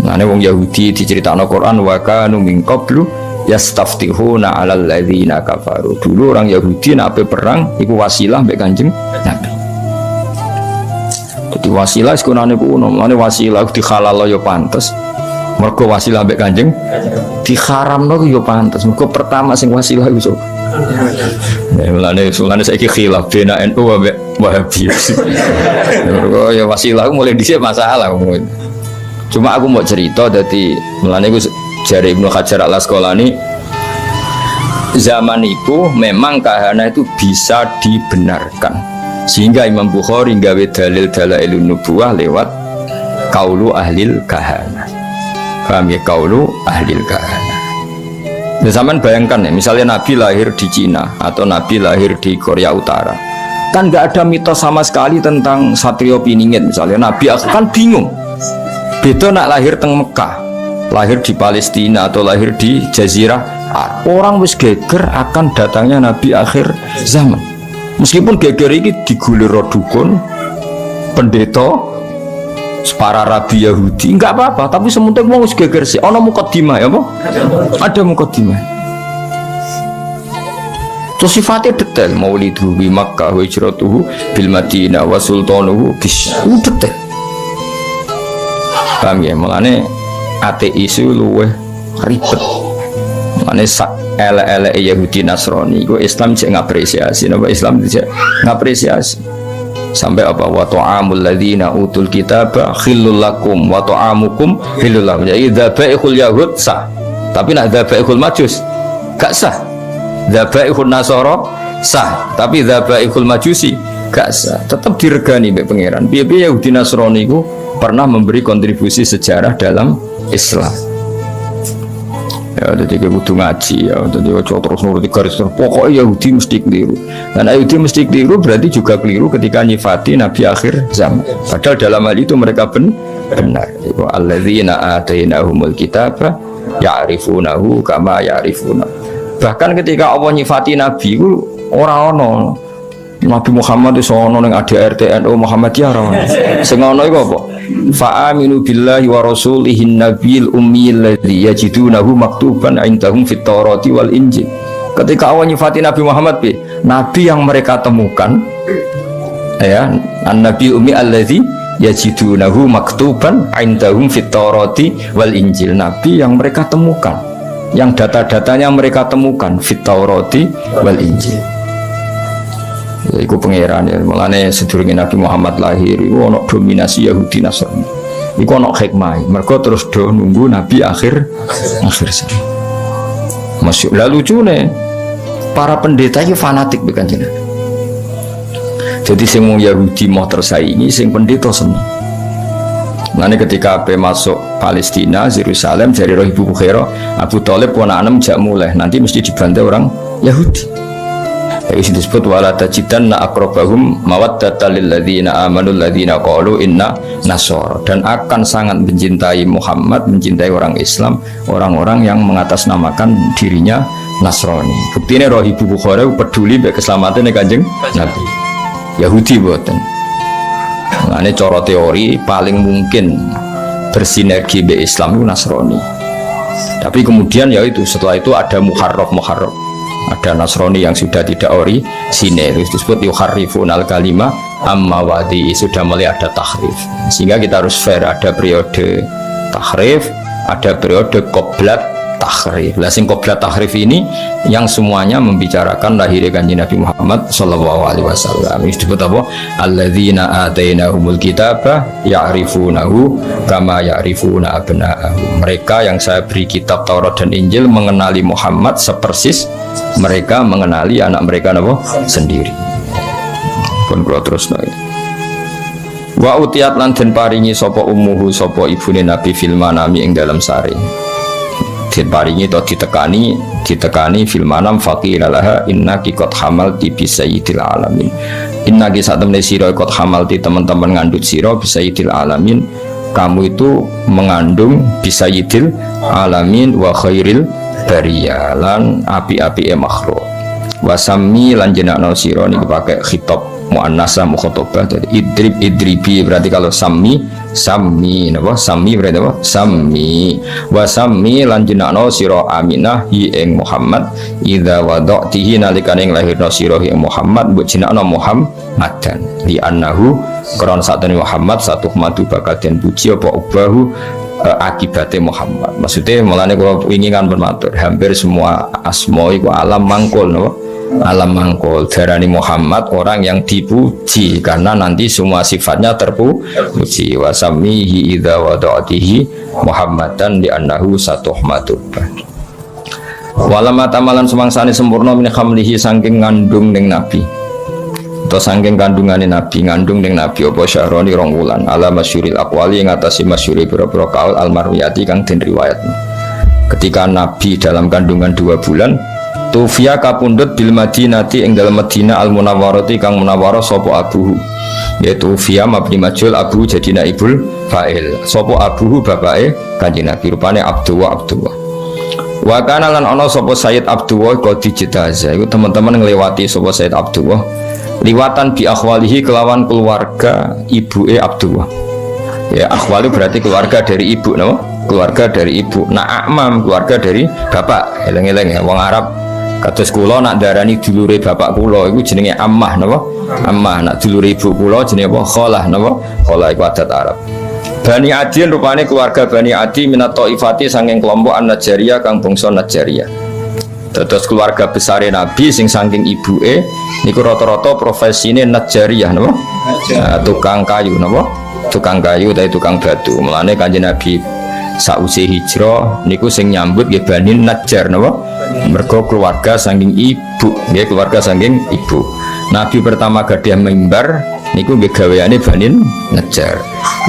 Nah, wong Yahudi diceritakno Quran wa kanu min qablu yastaftihuna 'alal ladzina kafaru. Dulu orang Yahudi nek perang iku wasilah mbek Kanjeng Nabi. Jadi wasilah sekunane kuno, mane wasilah dihalal ya pantes. Mergo wasilah mbek Kanjeng diharamno ya pantes. Mergo pertama sing wasilah iku. Mulane saiki khilaf bena NU mbek Wahabi. Mergo ya wasilah mulai dhisik masalah. Cuma aku mau cerita dari mulane aku jari Ibnu Hajar Al-Asqalani zaman itu memang kahanah itu bisa dibenarkan sehingga Imam Bukhari nggawe dalil dalailun nubuwah lewat qaulu ahlil kahanah. Paham ya, qaulu ahlil kahanah. Nah, zaman bayangkan ya, misalnya Nabi lahir di Cina atau Nabi lahir di Korea Utara, kan nggak ada mitos sama sekali tentang Satrio Piningit misalnya. Nabi akan bingung. Beda nak lahir teng Mekah, lahir di Palestina atau lahir di Jazirah Arab. Orang wis geger akan datangnya Nabi akhir zaman. Meskipun geger ini digulir dukun, pendeta, para rabi Yahudi, enggak apa-apa. Tapi sementing mau wis geger sih. Ono mukadimah ya, Pak? Ada mukadimah. Terus sifatnya detail. Maulidu bi Makkah wa hijratuhu bil Madinah wa sultanuhu bis. Detail. Paham ya, makanya ateis itu luwih ribet. Makanya ele-ele Yahudi Nasrani itu Islam cek ngapresiasi, napa Islam cek ngapresiasi. Sampai apa wa ta'amul ladzina utul kitaba khillul lakum wa ta'amukum khillul lahum. Jadi dzabaihul yahud sah. Tapi nak dzabaihul majus gak sah. Dzabaihul nasara sah, tapi dzabaihul majusi gak sah, tetap diregani mbek pangeran. Piye-piye Yahudi Nasrani iku pernah memberi kontribusi sejarah dalam Islam. Ya, jadi kita kudu ngaji ya, jadi ojo terus nuruti garis pokoknya Yahudi mesti keliru. Dan Yahudi mesti keliru berarti juga keliru ketika nyifati Nabi akhir zaman. Padahal dalam hal itu mereka benar. Alladzina atainahumul kitaba ya'rifunahu kama ya'rifuna. Bahkan ketika Allah nyifati Nabi itu orang Nabi Muhammad itu ono ning ADRT NU Muhammadiyah ora ono. Sing ono iku apa? Fa aminu billahi wa rasulihi nabiyil ummi alladzi yajidunahu maktuban indahum fit Taurati wal Injil. Ketika Allah nyifati Nabi Muhammad nabi yang mereka temukan ya, an-nabi ummi alladzi yajidunahu maktuban indahum fit Taurati wal Injil. Nabi yang mereka temukan, yang data-datanya mereka temukan fit Taurati wal Injil. Iku pangeran ya, mulane sedurunge Nabi Muhammad lahir iku ana dominasi Yahudi Nasrani. Iku ana hikmah. Mergo terus do nunggu Nabi akhir zaman. Masuk lalu lucune para pendeta iki fanatik dengan jenengan. Jadi sing wong Yahudi mau tersaingi, sing pendeta seneng. Mulane ketika ape masuk Palestina, Yerusalem dari roh Ibu Bukhara, Abu Thalib ponakanem jak mulai nanti mesti dibantai orang Yahudi. Itu disebut wala tajidanna aqrabahum mawaddatan lil ladzina amanu alladzina qalu inna nasara, dan akan sangat mencintai Muhammad, mencintai orang Islam, orang-orang yang mengatasnamakan dirinya Nasrani. Buktine roh Ibu Bukhara peduli mek keselamatan Kanjeng Nabi. Yahudi boten. Nah, ini cara teori paling mungkin bersinergi be Islam itu Nasrani. Tapi kemudian ya itu setelah itu ada muharraf. Ada Nasrani yang sudah tidak orisinil, disebut yuharrifun al-kalimah amma wadi, sudah mulai ada tahrif. Sehingga kita harus fair, ada periode tahrif, ada periode qoblat tahrif. Lah sing qoblat tahrif ini yang semuanya membicarakan lahirnya Kanjeng Nabi Muhammad sallallahu alaihi wasallam. Ini disebut apa? Alladzina atainahumul kitaba ya'rifunahu kama ya'rifuna abna'ahum. Mereka yang saya beri kitab Taurat dan Injil mengenali Muhammad sepersis mereka mengenali anak mereka sendiri. Pun kula terusno. Wa utiyat lan den paringi sapa ummuhu sapa ibune Nabi fil manami ing dalam sare. Den paringi to ditekani fil manam faqila laha innaki qad hamalti bi sayyidil alamin. Innaki satemene sira qad hamalti teman-teman ngandut sira bi sayyidil alamin. Kamu itu mengandung bi sayyidil alamin wa khairil bariyalan api-api makhluk. Wasami lan jenakno sira niki pakai khitab muannasah mukhatabah. Jadi idribi berarti kalau sami napa sami berarti apa sami. Wasami lan jenakno sira Aminah hi ing Muhammad idza wada'tihi nalikane lahirna sira hi Muhammad mbok jenakno Muhammadan li annahu karon satene Muhammad satu madu bakal den puji apa ubahu akibatnya Muhammad. Maksudnya mulane kalau ingin kan bermatur hampir semua asma itu alam mangkul, no? Alam mangkul darani Muhammad orang yang dipuji karena nanti semua sifatnya terpuji. Wasamihi idza wada'atihi Muhammadan li annahu satuhmatu. Walama tamalan semangsane sempurna min khamlihi saking ngandung ning nabi. Saking kandungane Nabi ngandung ning Nabi apa syahroni rong wulan ala masyuril aqwali ngatasi masyuri pira-pira kaul almarwiyati kang den riwayatno. Ketika Nabi dalam kandungan 2 bulan tufia kapundhut bil Madinati ing dalem Madinah al munawwarati kang munawwarah sapa abuhu, yaitu fia mabni majul abu jadi naibul fa'il sapa abuhu bapake Kanjeng Nabi rupane Abdullah. Wa kana lan ana sapa Sayyid Abdullah kok dijetaza iku teman-teman nglewati sapa Sayyid Abdullah liwatan bi akhwalihi kelawan keluarga ibuke Abdullah. Ya akhwali berarti keluarga dari ibu, no? Keluarga dari ibu. Nah amam keluarga dari bapak. Eleng-eleng ya wong Arab kados kula nak darani dulure bapak kula iku jenenge ammah, napa? Ammah. Nak dulure ibu kula jenenge apa? Khalah, napa? Khalah iku adat Arab. Bani Adi rupane keluarga Bani Adi minat Taifati saking kelompok An-Najjariyah kang bangsa Najjariyah. Terus keluarga besar Nabi sing saking ibuke niku rata-rata profesine Najjariyah, napa? Tukang kayu, napa? Tukang kayu utawa tukang batu. Mulane Kanjeng Nabi Sausi hijrah niku sing nyambut nggih Bani Najjar napa? Mergo keluarga saking ibu, nggih keluarga saking ibu. Nabi pertama gadah mimbar niku nggih gaweane Bani Najjar.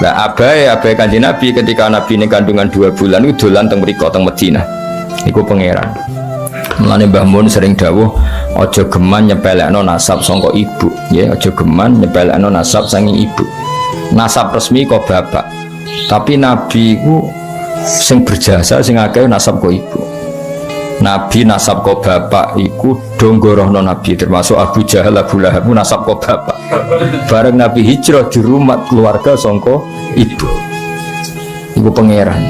Lah abai Kanjeng Nabi ketika Nabi ini kandungan 2 bulan niku dolan teng mriko teng Madinah. Niku pangeran. Mulane Mbah Mun sering dawuh aja geman nyepelekno nasab sangka ibu, ya aja geman nyepelekno nasab saking ibu. Nasab resmi kok bapak. Tapi Nabi ku sing berjasa sing akeh nasab kok ibu. Nabi nasab kok bapak iku donggorohno Nabi termasuk Abu Jahal Abu Lahab nasab kok bapak. Bareng Nabi hijrah di rumah keluarga sangka ibu. Ibu pangeran.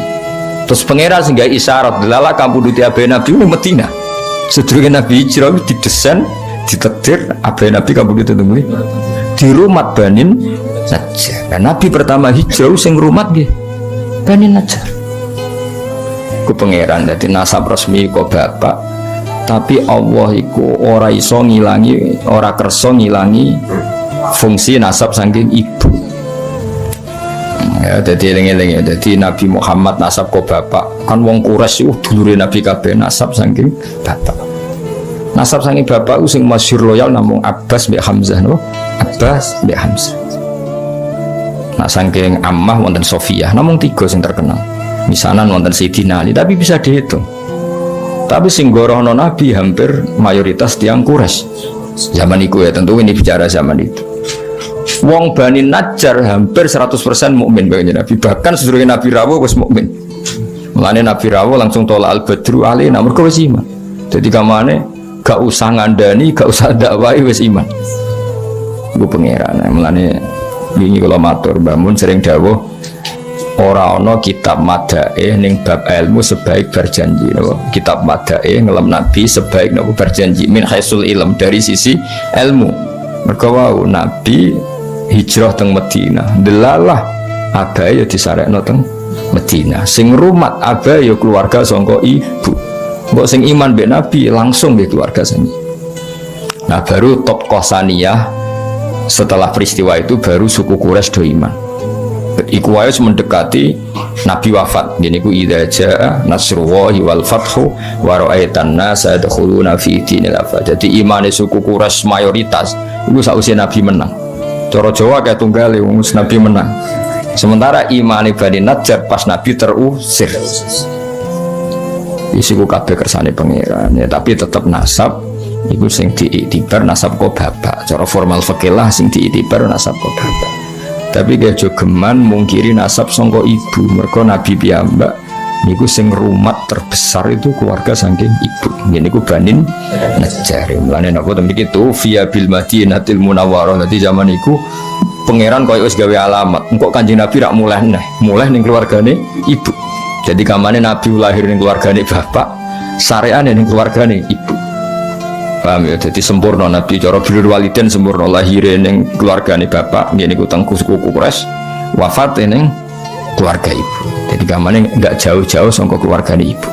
Terus pangeran sing gawe isyarat delala kampuduti abe Nabi ning Madinah. Sedurunge Nabi hijrah didesain, ditetir abe Nabi kampuduti teng di rumah Bani Najjar. Dan Nabi pertama hijrah sing rumah nggih Bani Najjar. Ku pangeran dadi nasab resmi kok bapak. Tapi Allah iku ora iso ngilangi, ora kersa ngilangi fungsi nasab saking ibu. Ya dadi eling-eling ya. Dadi Nabi Muhammad nasab kok bapak. Kan wong Quraisy dulure Nabi kabeh nasab saking bapak. Nasab saking bapak ku sing masyhur loyal namung Abbas mbek Hamzah no. Abbas mbek Hamzah. Nah saking Ammah wonten Sofiyah namung 3 sing terkenal. Misanan wonten Sayyidina Ali tapi bisa dihitung. Tapi sing gorohno Nabi hampir mayoritas tiang Quraisy. Zaman itu ya tentu ini bicara zaman itu. Wong Bani Najjar hampir 100% mukmin bagi Nabi. Bahkan sedurunge Nabi rawuh wis mukmin. Mulane Nabi rawuh langsung tolak al-badru alaina mergo wis iman. Jadi kamane gak usah ngandani, gak usah dakwai wis iman. Iku pangeran. Mulane wingi kula matur Mbah Mun sering dawuh ora ana kitab madae ning bab ilmu sebaik berjanji no. Kitab madae ngelem Nabi sebaik nopo berjanji min haisul ilm dari sisi ilmu. Mergo wau Nabi hijrah teng Madinah delalah abae ya disarekno teng Madinah. Sing rumat abae ya keluarga sangka ibu. Mbok sing iman mbek Nabi langsung nggih keluarga sing. Nah baru top Qosaniyah setelah peristiwa itu baru suku Quraisy do iman. Iku wae mendekati Nabi wafat. Gini ku idza jaa nasrullahi wal fathu wa ra'aitan nasa yadkhuluna fi dinil afwaj. Jadi imane suku Quraisy mayoritas iku sausé Nabi menang. Cara Jawa kayak tunggale wong Nabi menang. Sementara imane Bani Najjar pas Nabi terusir. Isiku kabeh kersane pangeran ya, tapi tetap nasab iku sing diiktibar nasab kok bapak. Cara formal fikih lah sing diiktibar nasab kok bapak. Tapi gak jogeman mungkiri nasab sangka ibu. Mergo Nabi piyambak niku sing rumat terbesar itu keluarga saking ibu. Niku Bani Najjar. Mulane napa to mriki tu via bil Madinatil Munawwarah. Dadi zaman iku pangeran koyo wis gawe alamat. Engko Kanjeng Nabi rak mulih ning keluargane ibu. Jadi kamane Nabi lahir ning keluargane bapak, sareane ning keluargane ibu. Paham ya, jadi sempurna Nabi cara birrul walidain sempurna lahir ning keluargane bapak ngene iku teng suku Quraisy, wafat ning keluarga ibu. Jadi kamane enggak jauh-jauh saka keluargane ibu.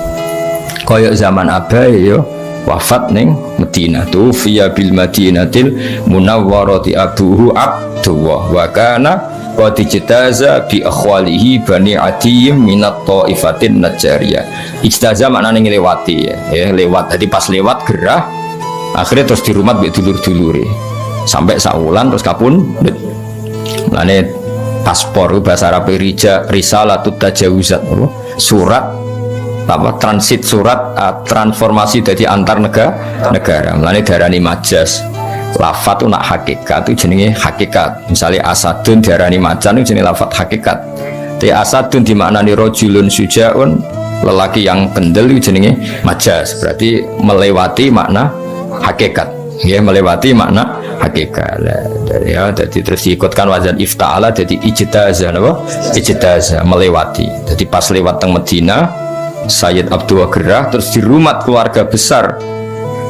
Kaya zaman abae ya wafat ning Madinah tu fiya bil Madinatil Munawwarati abuhu Abdullah wa kana qad ijtaza bi akhwalihi Bani Adiyim minat taifatin Najjariyah. Ijtaza maknane nglewati ya, lewat. Jadi pas lewat gerah akhirnya terus di rumah mbek dulur-dulure sampai saulan terus kapun. Mulane paspor bahasa Arab risalatut tajawuzat surat apa transit surat transformasi dari antar negara. Mulane darani majas. Lafat itu nak hakikat itu jenenge hakikat. Misalnya asadun diarani macan itu jenenge lafat hakikat. Di asadun dimaknani rojulun sujaun lelaki yang kendel itu jenenge majas. Berarti melewati makna hakikat, ya melewati makna hakikat. Ya, jadi terus diikutkan wazan ifta'ala jadi ijtaza, apa? Ijtaza melewati. Jadi pas lewat teng Madinah, Sayyid Abdullah gerah terus di rumah keluarga besar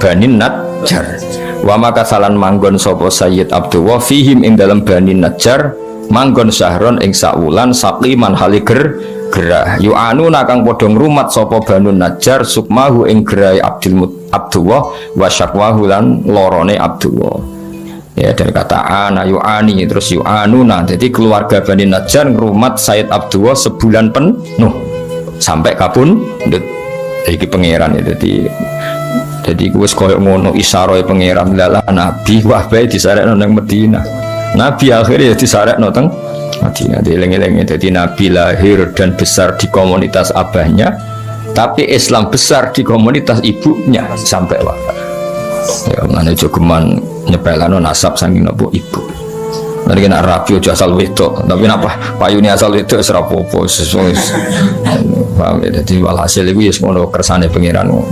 Bani Najjar. Wa maka salan manggon sapa Sayyid Abdullah fihim ing dalam Bani Najjar manggon syahron ing saulan saqiman haliger gerah yu'anu nakang padha ngrumat sapa Banu Najjar sukmahu ing gerai Abdullah wa syakwahu lan lorone Abdullah. Ya dari kata ana yu'ani terus yu'anu. Nah jadi keluarga Bani Najjar ngrumat Sayyid Abdullah sebulan penuh. sampai kapun iki pangeran ya. Jadi gue koyo ngono isaroe pangeran lala nabi wah bae disarekno nang Madinah. Nabi akhirnya disarekno teng Madinah. Dieling-eling dadi nabi lahir dan besar di komunitas abahnya, tapi Islam besar di komunitas ibunya sampai wafat. Ya ngene jogeman nyepelano nasab saking napa ibu. Nanti kena rapi aja asal wedok, tapi napa payune asal wedok wis ora apa-apa sesuai. Paham ya, dadi walhasil iku wis ngono kersane pangeran ngono.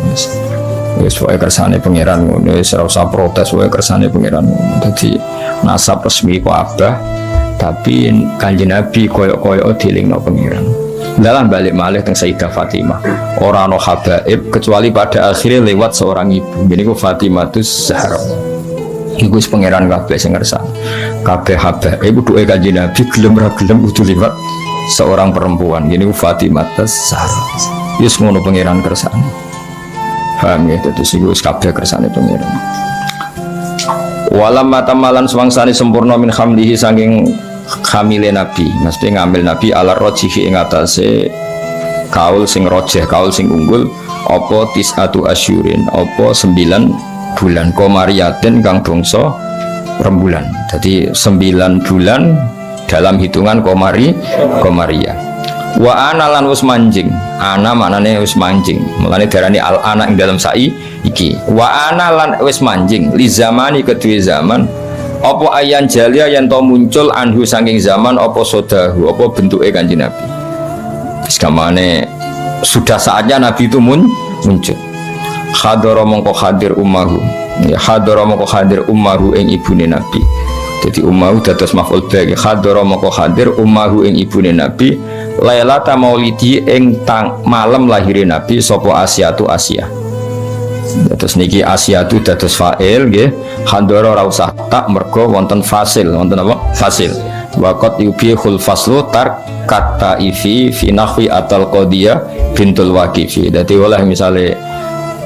Wis wae kersane pangeran ngono, wis ora usah protes wae kersane pangeran ngono. Dadi nasab resmi ku abah, tapi Kanjeng Nabi koyo-koyo dilingno pangeran. Dalam balik malih teng Sayyidah Fatimah, ora ana habaib kecuali pada akhirnya lewat seorang ibu. Gini ku Fatimatus Zahra. Iku wis pangeran kabeh sing ngersani. Kabeh habaib duwe Kanjeng Nabi gelem ra gelem kudu liwat seorang perempuan. Gini ku Fatimatus Zahra. Wis ngono pangeran kersane. Paham ya, terus iku wis kabeh kersane pangeran. Walam matamalan swangsane sempurna min hamlihi saking hamile Nabi, mesti ngambil Nabi ala rojihi ing atase kaul sing rojeh, kaul sing unggul apa tisatu asyurin, apa 9 bulan komariatin kang bangsa rembulan. Jadi 9 bulan dalam hitungan komaria. Wa ana lan wis manjing, ana maknane wis manjing, mulane darani al ana ing dalam sai iki. Wa ana lan wis manjing li zamani kedue zaman apa ayan jalia yang to muncul anhu saking zaman apa sodahu apa bentuke Kanjeng Nabi. Sekamane sudah saatnya Nabi itu muncul. Hadara mongko hadir ummahu. Ya hadara mongko hadir ummahu ing ibune Nabi. Jadi ummahu dados maf'ul bagi hadara mongko hadir ummahu ing ibune Nabi lailata maulidi ing malam lahire Nabi sapa Asyatu Asia. Terus niki Asyatu dados fa'il nggih. Hadara ora usah tak mergo wonten fasil, wonten apa? Fasil. Waqat yubihul faslu tar kata ifi fi nahwi atal qadiyah bintul waqifi. Dadi oleh misale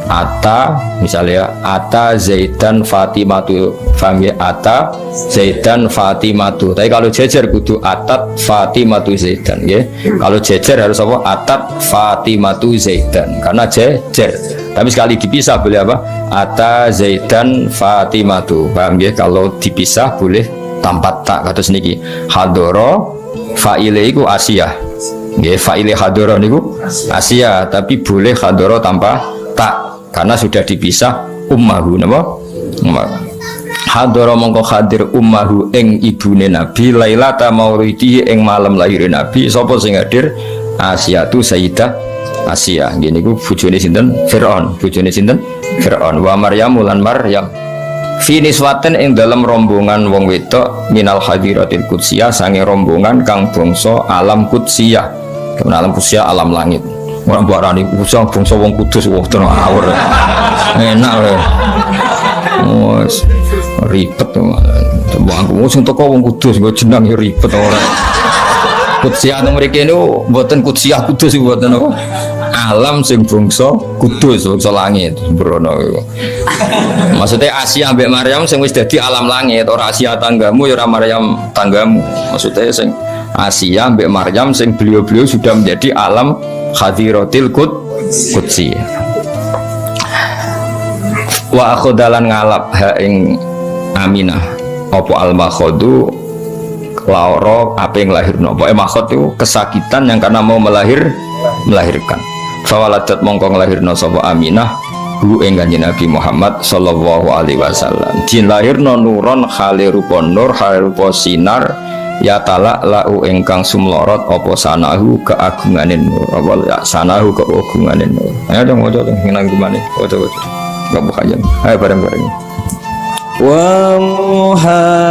ata misalnya ata Zaidan Fatimatu, paham ya? Ata Zaidan Fatimatu. Tapi kalau jejer kudu atat Fatimatu Zaidan nggih. Kalau jejer harus apa? Atat Fatimatu Zaidan karena jejer. Tapi sekali dipisah boleh apa? Ata Zaidan Fatimatu. Paham ya? Kalau dipisah boleh tanpa tak. Kados niki hadoro fa'ile iku Asia. Nggih, fa'ile hadoro niku Asia, tapi boleh hadoro tanpa tak karena sudah dipisah ummahu napa? Ummahu. Hadoro mongko hadir ummahu ing ibune Nabi lailata maulidi ing malam lahir Nabi. Sapa sing hadir? Asyatu Sayyidah Asia. Gini ku bojone sinten? Fir'aun. Bojone sinten? Fir'aun. Wa Maryam lan Maryam. Fi niswatin ing dalam rombongan wong wedok minal hadiratil qudsiyah sange rombongan kang bangsa alam qudsiyah. Alam qudsiyah alam langit. Ora barani usang bangsa wong kudus wong tenan awur. Enak lho. Wes ribet to. Coba aku sing teko wong kudus nggo jeneng ya ribet ora. Kudsiyah nang mriki niku mboten kudsiyah kudus mboten apa. Alam sing bangsa kudus, bangsa langit sembrono iku. Maksudnya Asia ambek Maryam sing wis dadi alam langit, ora Asia tanggamu ya ora Maryam tanggamu. Maksudnya sing Asia ambek Maryam sing beliau-beliau sudah menjadi alam hadiratil qudsi. Wa akhodalan ngalap ha ing Aminah apa al-makhadu laoro apa yang lahirno. Pokoke makhod itu kesakitan yang karena mau melahirkan. Fawaladat mongko nglahirno sapa Aminah hu ing Kanjeng Nabi Muhammad sallallahu alaihi wasallam. Dilahirno nuron khale rupa nur, khale rupa sinar ya talak lau ingkang sumlorot apa sanahu keagungane nur. Apa ya sanahu keagungane nur. Ayo dong maca nang gimana? Maca. Enggak bukajan. Ayo bareng-bareng. Wa muhayyan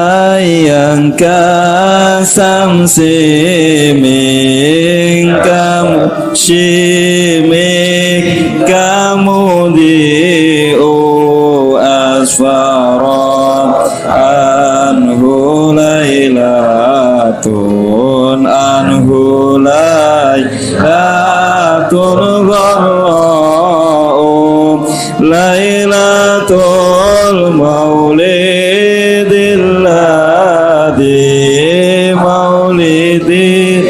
kasamsi min kamu shimik kamu di'u asfara anhu laylatun anhu laylatun gharra'u laylatul maulidil ladzi maulidil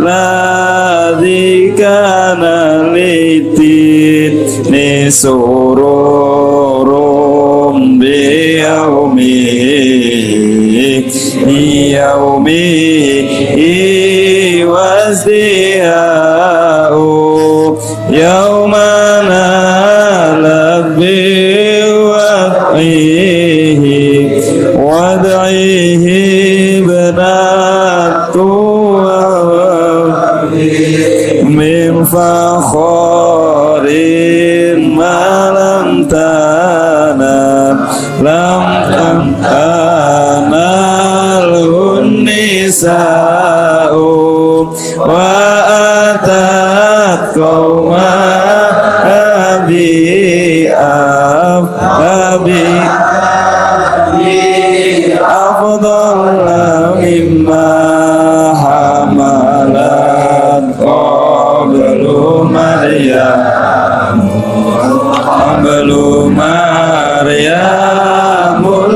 ladzi kana masrurum bi yaumihi wasdiya'u yaumana labbi wad'ihi benatu min fakhorin malam tanalun nisa'u wa atat qawma abi afdal mimma hamalat qablu maryamul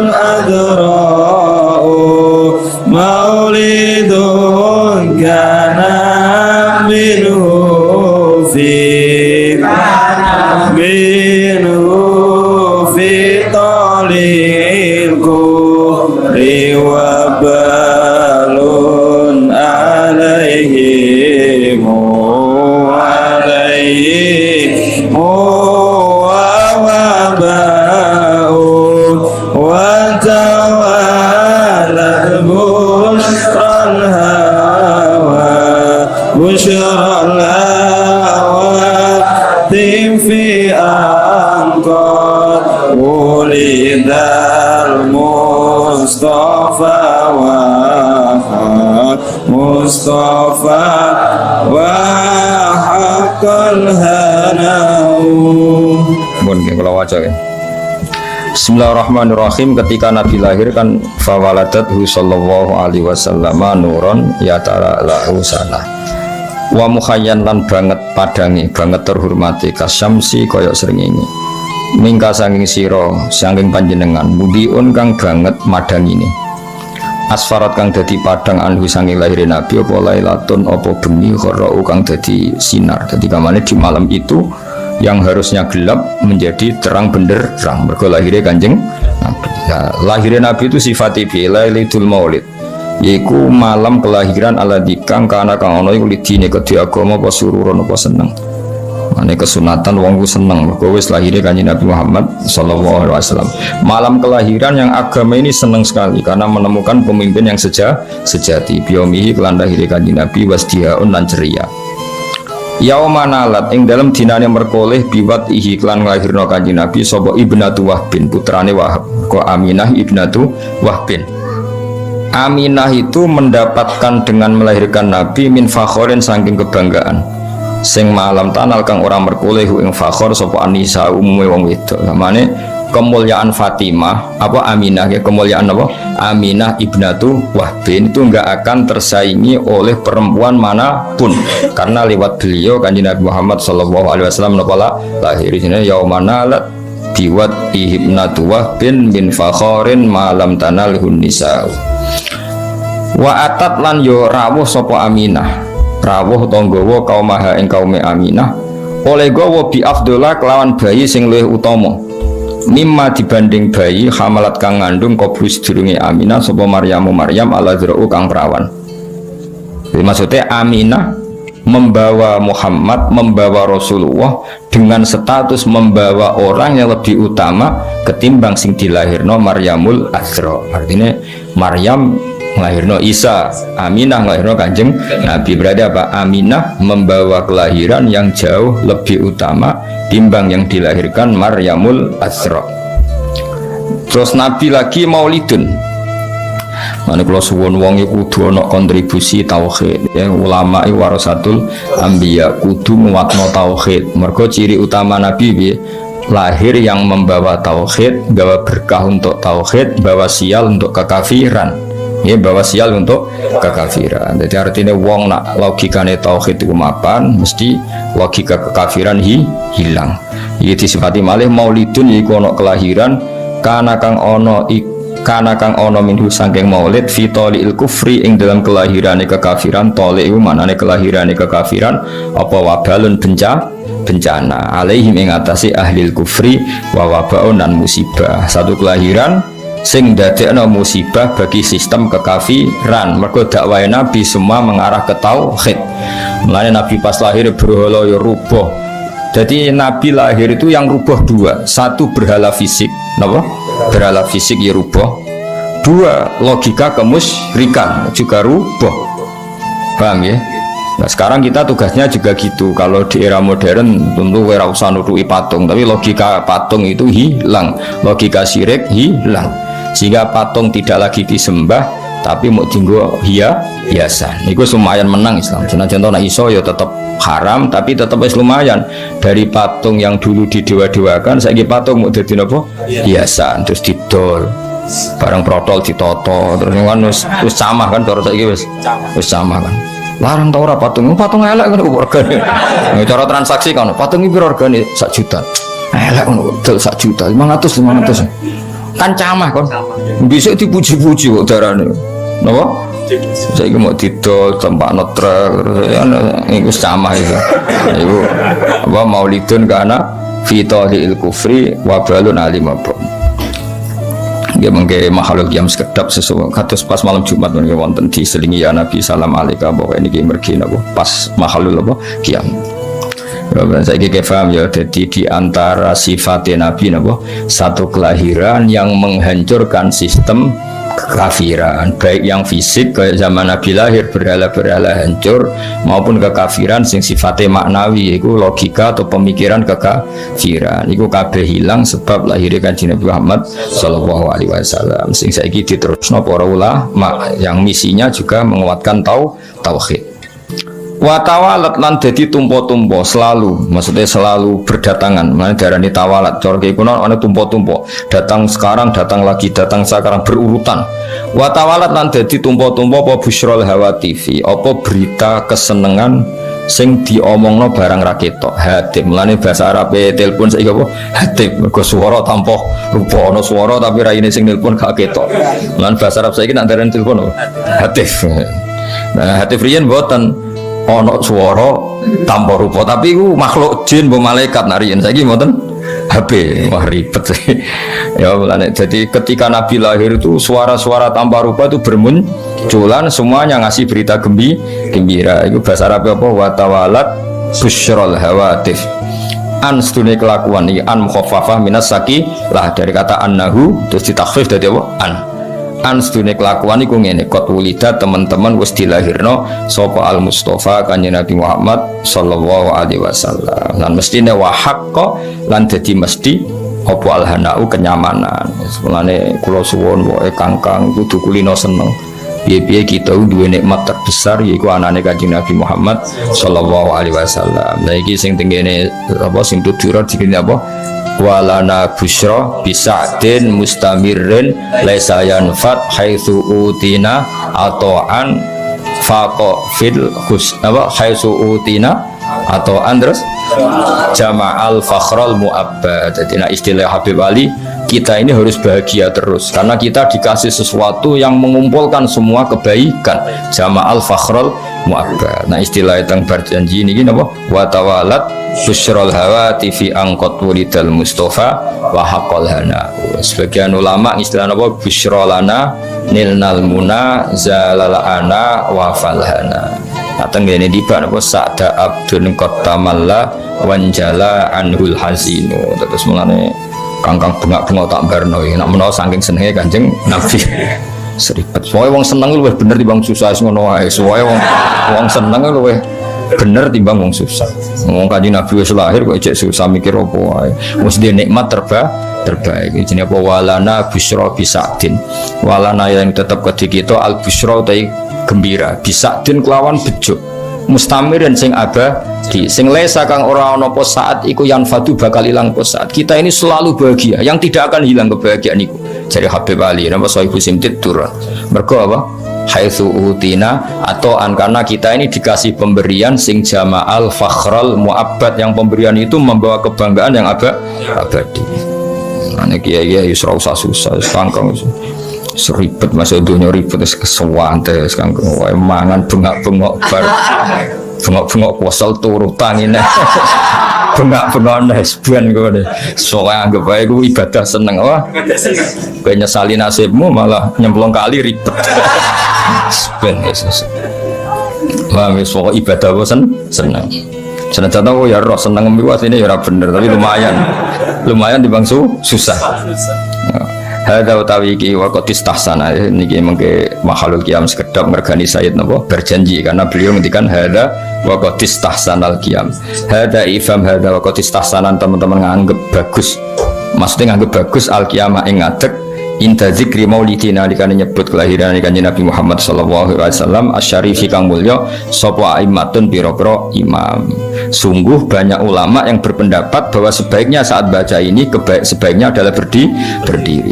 adra'u maulidun kana minhu fi talil kubri wa balun alaihim بشرى الهوى في أنقاض ولد المصطفى وحق الهناء. Kalau wajah ya. Bismillahirrahmanirrahim. Ketika Nabi lahir kan fawaladathu sallallahu alaihi wasallam nuron yatara lahu sana wa mukhayyan lan banget padangi banget terhormati kasyamsi koyok srengenge mingka sanging sira sanging panjenengan mudiun kang banget madang ini asfarat kang dadi padang anhu sanging lahir Nabi apa lailatun apa bengi kharau kang dadi sinar. Dadi kamane di malam itu yang harusnya gelap menjadi terang benderang mergo lahirnya Kanjeng Nabi. Nah, lahirnya Nabi itu sifatnya lailatul maulid, yaiku malam kelahiran aladzi kang kana kang ana iku lidine kedhe agama apa sururon apa seneng. Mane kesunatan wong ku seneng mergo wis lahirnya Kanjeng Nabi Muhammad sallallahu alaihi wasallam. Malam kelahiran yang agama ini seneng sekali karena menemukan pemimpin yang sejati. Biomihi kelan lahirnya Kanjeng Nabi wasdiaun lan ceria. Yaumanalat ing dalam dinane merkoleh biwat ihi klan nglahirno Kanjeng Nabi sapa ibnatu Wahbin putrane Wahab ko Aminah ibnatu Wahbin. Aminah itu mendapatkan dengan melahirkan Nabi min fakhorin saking kebanggaan sing malam tanal kang ora merkoleh ing fakhor sapa anisa umume wong wedok. Namane kemuliaan Fatimah apa Aminah ya, kemuliaan apa Aminah ibnatu Wahbin itu enggak akan tersaingi oleh perempuan manapun karena lewat beliau Kanjeng Nabi Muhammad sallallahu alaihi wasallam lahir di sini yaumanalat biwat ibnatu Wahbin min fakhorin malam tanalhun nisa wa atat lan yo rawuh sapa Aminah rawuh tanggawa kaumaha ing kaume Aminah oleh gawa bi afdola kelawan bayi sing luwih utama mimma dibanding bayi hamalat kang ngandung kobrus durunge Aminah sapa Maryam ala zra'u kang perawan. Jadi maksudnya Aminah membawa Muhammad, membawa Rasulullah dengan status membawa orang yang lebih utama ketimbang sing dilahirno Maryamul Azra. Artinya Maryam nglahirno Isa, Aminah nglahirno Kanjeng Nabi. Berarti apa? Aminah membawa kelahiran yang jauh lebih utama timbang yang dilahirkan Maryamul Azra. Terus Nabi lagi maulidun. Mane kula suwun wong iku kudu ana kontribusi tauhid ya, ulama iki warasatul anbiya kudu nguwatno tauhid. Mergo ciri utama Nabi piye? Lahir yang membawa tauhid, bawa berkah untuk tauhid, bawa sial untuk kekafiran. Ya, bawa sial untuk kekafiran. Jadi artinya wong nak logikane tauhid itu mapan, mesti logika kekafiran hilang. Iki disebati malih maulidun iku ana kelahiran kana kang ana minhu saking maulid fi taliil kufri ing dalam kelahirane kekafiran. Tali iku manane kelahirane kekafiran apa wabalun bencana alaihim ing atase ahlil kufri wa wabaun dan musibah. Satu kelahiran sing dadekno musibah bagi sistem kekafiran. Mergo dakwah Nabi semua mengarah ke tauhid. Mulane Nabi pas lahir berhala ya rubuh. Jadi Nabi lahir itu yang rubuh dua. Satu berhala fisik, napa? Berhala fisik ya rubuh. Dua, logika kemusyrikan juga rubuh. Paham ya? Nah sekarang kita tugasnya juga gitu. Kalau di era modern tentu ora usah nutuki patung, tapi logika patung itu hilang, logika syirik hilang, sehingga patung tidak lagi disembah, tapi mau tinggal hiasan. Itu lumayan menang Islam. Senajan to nek iso ya tetap haram, tapi tetap lumayan. Dari patung yang dulu didewa-dewakan, saiki patung mau dadi napa? Hiasan, terus didol. Barang protol ditoto, terus kan wis sama kan cara saiki wis sama kan. Larang tau ora patung elek kan regane. Nek cara transaksi kan patung iki piro regane 1 juta. Elek ngono dol 1 juta, 500. Kan camah kon. Besok dipuji-puji kok darane. Napa? Saiki mau didol tempakno truk iku camah itu. Iku apa maulidun kana fi tauhidil kufri wa balun alimabun. Dia mengke makhluk yang sekedap sesuatu kados pas malam Jumat menika wonten diselingi ya Nabi salam alaika bahwa ini mergi napa pas makhluk apa kiam. Saya kira paham ya. Jadi di antara sifat Nabi napa satu kelahiran yang menghancurkan sistem kekafiran, baik yang fisik kayak zaman Nabi lahir berhala-berhala hancur, maupun kekafiran sing sifatnya maknawi, itu logika atau pemikiran kekafiran, itu kabeh hilang sebab lahirnya Kanjeng Nabi Muhammad Sallallahu Alaihi Wasallam. Sing saiki diterusno para ulama yang misinya juga menguatkan tauhid. Watawalat lan dadi tumpo-tumpo selalu, maksudnya selalu berdatangan. Mana darani tawalat, cara kuno ana tumpo-tumpo. Datang sekarang, datang lagi, datang sekarang berurutan. Watawalat lan dadi tumpo-tumpo apa busyrol hawa TV, apa berita kesenengan sing diomongno barang ra ketok. Hatib, mulane bahasa Arab telepon saiki apa? Hatib, mergo swara tanpa rupa, ana swara tapi raine sing nelpon gak ketok. Mulane bahasa Arab saiki nek darani telepon apa? Hatib. Nah, hatib riyen mboten ono suara tanpa rupa, tapi itu makhluk jin mbok malaikat nariin saiki mboten HP. Wah ribet ya. Jadi ketika Nabi lahir itu suara-suara tanpa rupa itu bermunculan, semuanya ngasih berita gembira. Itu bahasa Arab apa? Watawalat busyrol hawatif an sedune kelakuan iki an mukhaffafah minas saki lah dari kata annahu terus ditakhfif dadi apa? An sedune kelakuan iku ngene, qad wulida teman-teman wis dilahirno sapa al Mustafa Kanjeng Nabi Muhammad sallallahu alaihi wasallam. Lan mestine wa haqqo lan dadi mesti apa al hanau kenyamanan. Mulane kula suwun wae Kangkang kudu kulino seneng. Piye-piye kita duwe nikmat terbesar yaiku anane Kanjeng Nabi Muhammad sallallahu alaihi wasallam. Lah iki sing tengene apa sing tutur dikene apa? Walana busyra bisa'din mustamirrin laisa yanfat haitsu utina ato'an faqa fil hus apa haitsu utina ato'an terus jama'al fakhral mu'abbad. Jadi istilah Habib Ali, kita ini harus bahagia terus karena kita dikasih sesuatu yang mengumpulkan semua kebaikan, jama'al fakhral mu'abbad. Nah istilah tentang berjanji ini apa? Watawalat busyrol hawati fi angkot wulidal Mustafa wa haqqal hana. Sebagian ulama istilah apa? Busyrolana nilnal muna zalalana wa falhana. Ateng ngene tiba apa sa'da abdun qatamalla wanjala anhul hazinu. Terus mulane Kangkang bengak-bengok tak barno ya. Nak menawa saking senenge Kanjeng Nabi. Seribet. Soale wong seneng luwih bener timbang susah ngono wae. Soale wong seneng luwih bener timbang wong susah. Wong Kanjeng Nabi wis lahir kok ejek susah mikir apa wae. Wis dhe nikmat terbaik. Jenenge apa walana busyra bisa'din. Walana yang tetap kedhi kita al busyra utai gembira. Bisa'din kelawan bejo. Mustamirin sing abadi sing lesa kang ora ana apa saat iku yang fadu bakal ilang apa saat. Kita ini selalu bahagia yang tidak akan hilang kebahagiaan niku. Jadi Habib Ali napa Sohibu Simtid turun. Mergo apa? Haitsu utina atau karena kita ini dikasih pemberian sing jama'al fakhral mu'abbad, yang pemberian itu membawa kebanggaan yang abadi. Nah kiai wis ora usah susah Kangkang seribet masuk dunia ribet kesuwan teh Kangkang wae mangan bengak-bengok bar bengok-bengok kosel turu tangine bengak-bengok hesban kowe. Soale anggap bae ku ibadah seneng wah. Kowe nyesali nasibmu malah nyemplung kali ribet. Ben Yesus. Wah, wis pokoke ibadah bosen seneng. Senajan tau ya roh seneng miwas ini ya ora bener tapi lumayan dibangsu susah. Hadza utawi iki waqt istahsana niki mengke makhluk qiyam sekedap mergani Sayyid napa berjanji karena beliau ngendikan hadza waqt istahsanal qiyam. Hadza ifam hadza waqt istahsanan teman-teman nganggep bagus. Maksudnya nganggep bagus al qiyamah ing ngadeg inda zikri maulidina dikane nyebut kelahiran Kanjeng Nabi Muhammad sallallahu alaihi wasallam asyarifi kang mulya sapa aimatun pira-pira imam. Sungguh banyak ulama yang berpendapat bahwa sebaiknya saat baca ini sebaiknya adalah berdiri.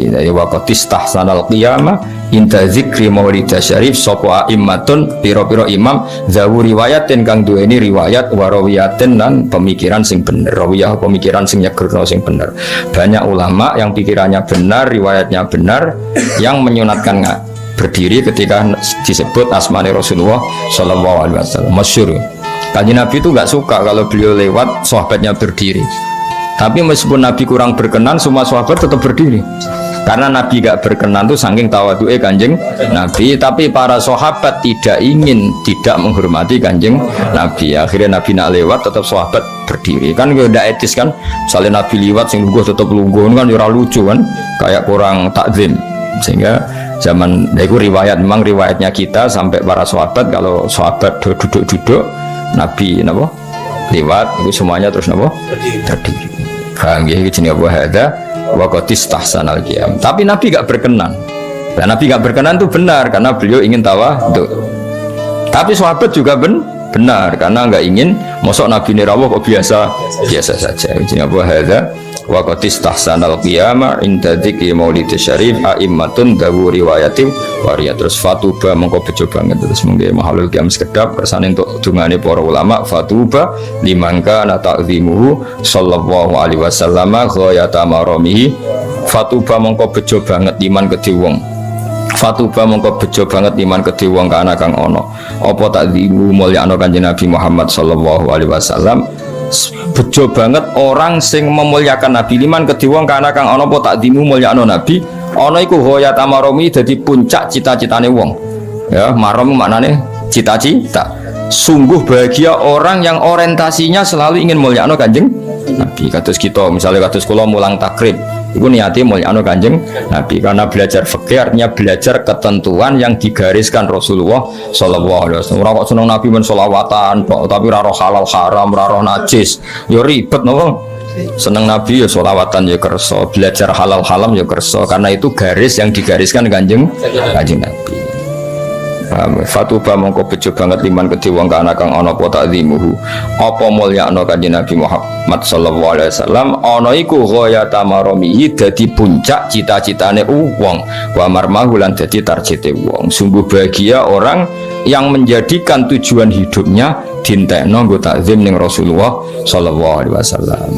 Dari waqt istahsanal qiyamah inda zikri maulid syarif sapa aimatun pira-pira imam zawu riwayatin kang duweni riwayat warawiyatin lan pemikiran sing bener. Rawiyah pemikiran sing nyegerno sing bener. Banyak ulama yang pikirannya benar, riwayatnya benar yang menyunatkan berdiri ketika disebut asmane Rasulullah sallallahu alaihi wasallam. Masyhur. Kanjeng Nabi itu nggak suka kalau beliau lewat sahabatnya berdiri. Tapi meskipun Nabi kurang berkenan, semua sahabat tetap berdiri. Karena Nabi nggak berkenan itu saking tawadhu'e Kanjeng Nabi. Tapi para sahabat tidak menghormati Kanjeng Nabi. Akhirnya Nabi nak lewat tetap sahabat berdiri. Kan udah etis kan. Misalnya Nabi lewat sing lungguh tetap lungguh kan ora lucu kan. Kayak kurang takzim. Sehingga zaman itu riwayat memang riwayatnya kita sampai para sahabat kalau sahabat duduk-duduk Nabi napa lewat itu semuanya terus napa berdiri. Paham ya iki jenenge apa hadza waqt istahsanal qiyam. Tapi Nabi enggak berkenan. Dan Nabi enggak berkenan itu benar karena beliau ingin tawadhu. Tapi sahabat juga benar karena enggak ingin mosok Nabi nirawuh kok biasa saja. Jenenge apa hadza waqt istahsanal qiyamah inda dzikri maulid syarif aimmatun dawu riwayatim waria terus fatuba mengko bejo banget terus mengke mahalul qiyam sekedap kersane untuk dungane para ulama fatuba liman kana ta'zimuhu sallallahu alaihi wasallam ghayata maramihi fatuba mengko bejo banget liman kedhe wong fatuba mengko bejo banget liman kedhe wong kana kang ana apa ta'zimu mulyakno Kanjeng Nabi Muhammad sallallahu alaihi wasallam bejo banget orang sing memuliakan Nabi liman kediwong karena kang ana apa takdimu mulyakno Nabi ana iku hoyat amaromi dadi puncak cita-citane wong ya marom maknane cita-cita sungguh bahagia orang yang orientasinya selalu ingin mulyakno Kanjeng Nabi kados kita misalnya kados kula mulang takrib itu niati mulyakno Kanjeng Nabi karena belajar fikih artinya belajar ketentuan yang digariskan Rasulullah sallallahu alaihi wasallam. Ora kok seneng Nabi men selawatan kok tapi ora roh halal haram, ora roh najis. Ya ribet napa? Seneng Nabi ya selawatan ya kersa, belajar halal haram ya kersa karena itu garis yang digariskan Kanjeng Nabi. Fatuba mongko bejo banget liman kedhe wong kana kang ana apa takzimuhu apa mulyakno Kanjeng Nabi Muhammad sallallahu alaihi wasallam ana iku ghayata maramihi dadi puncak cita-citane wong wa marmahu lan dadi tarjete wong sungguh bahagia orang yang menjadikan tujuan hidupnya dintekno nggo takzim ning Rasulullah sallallahu alaihi wasallam.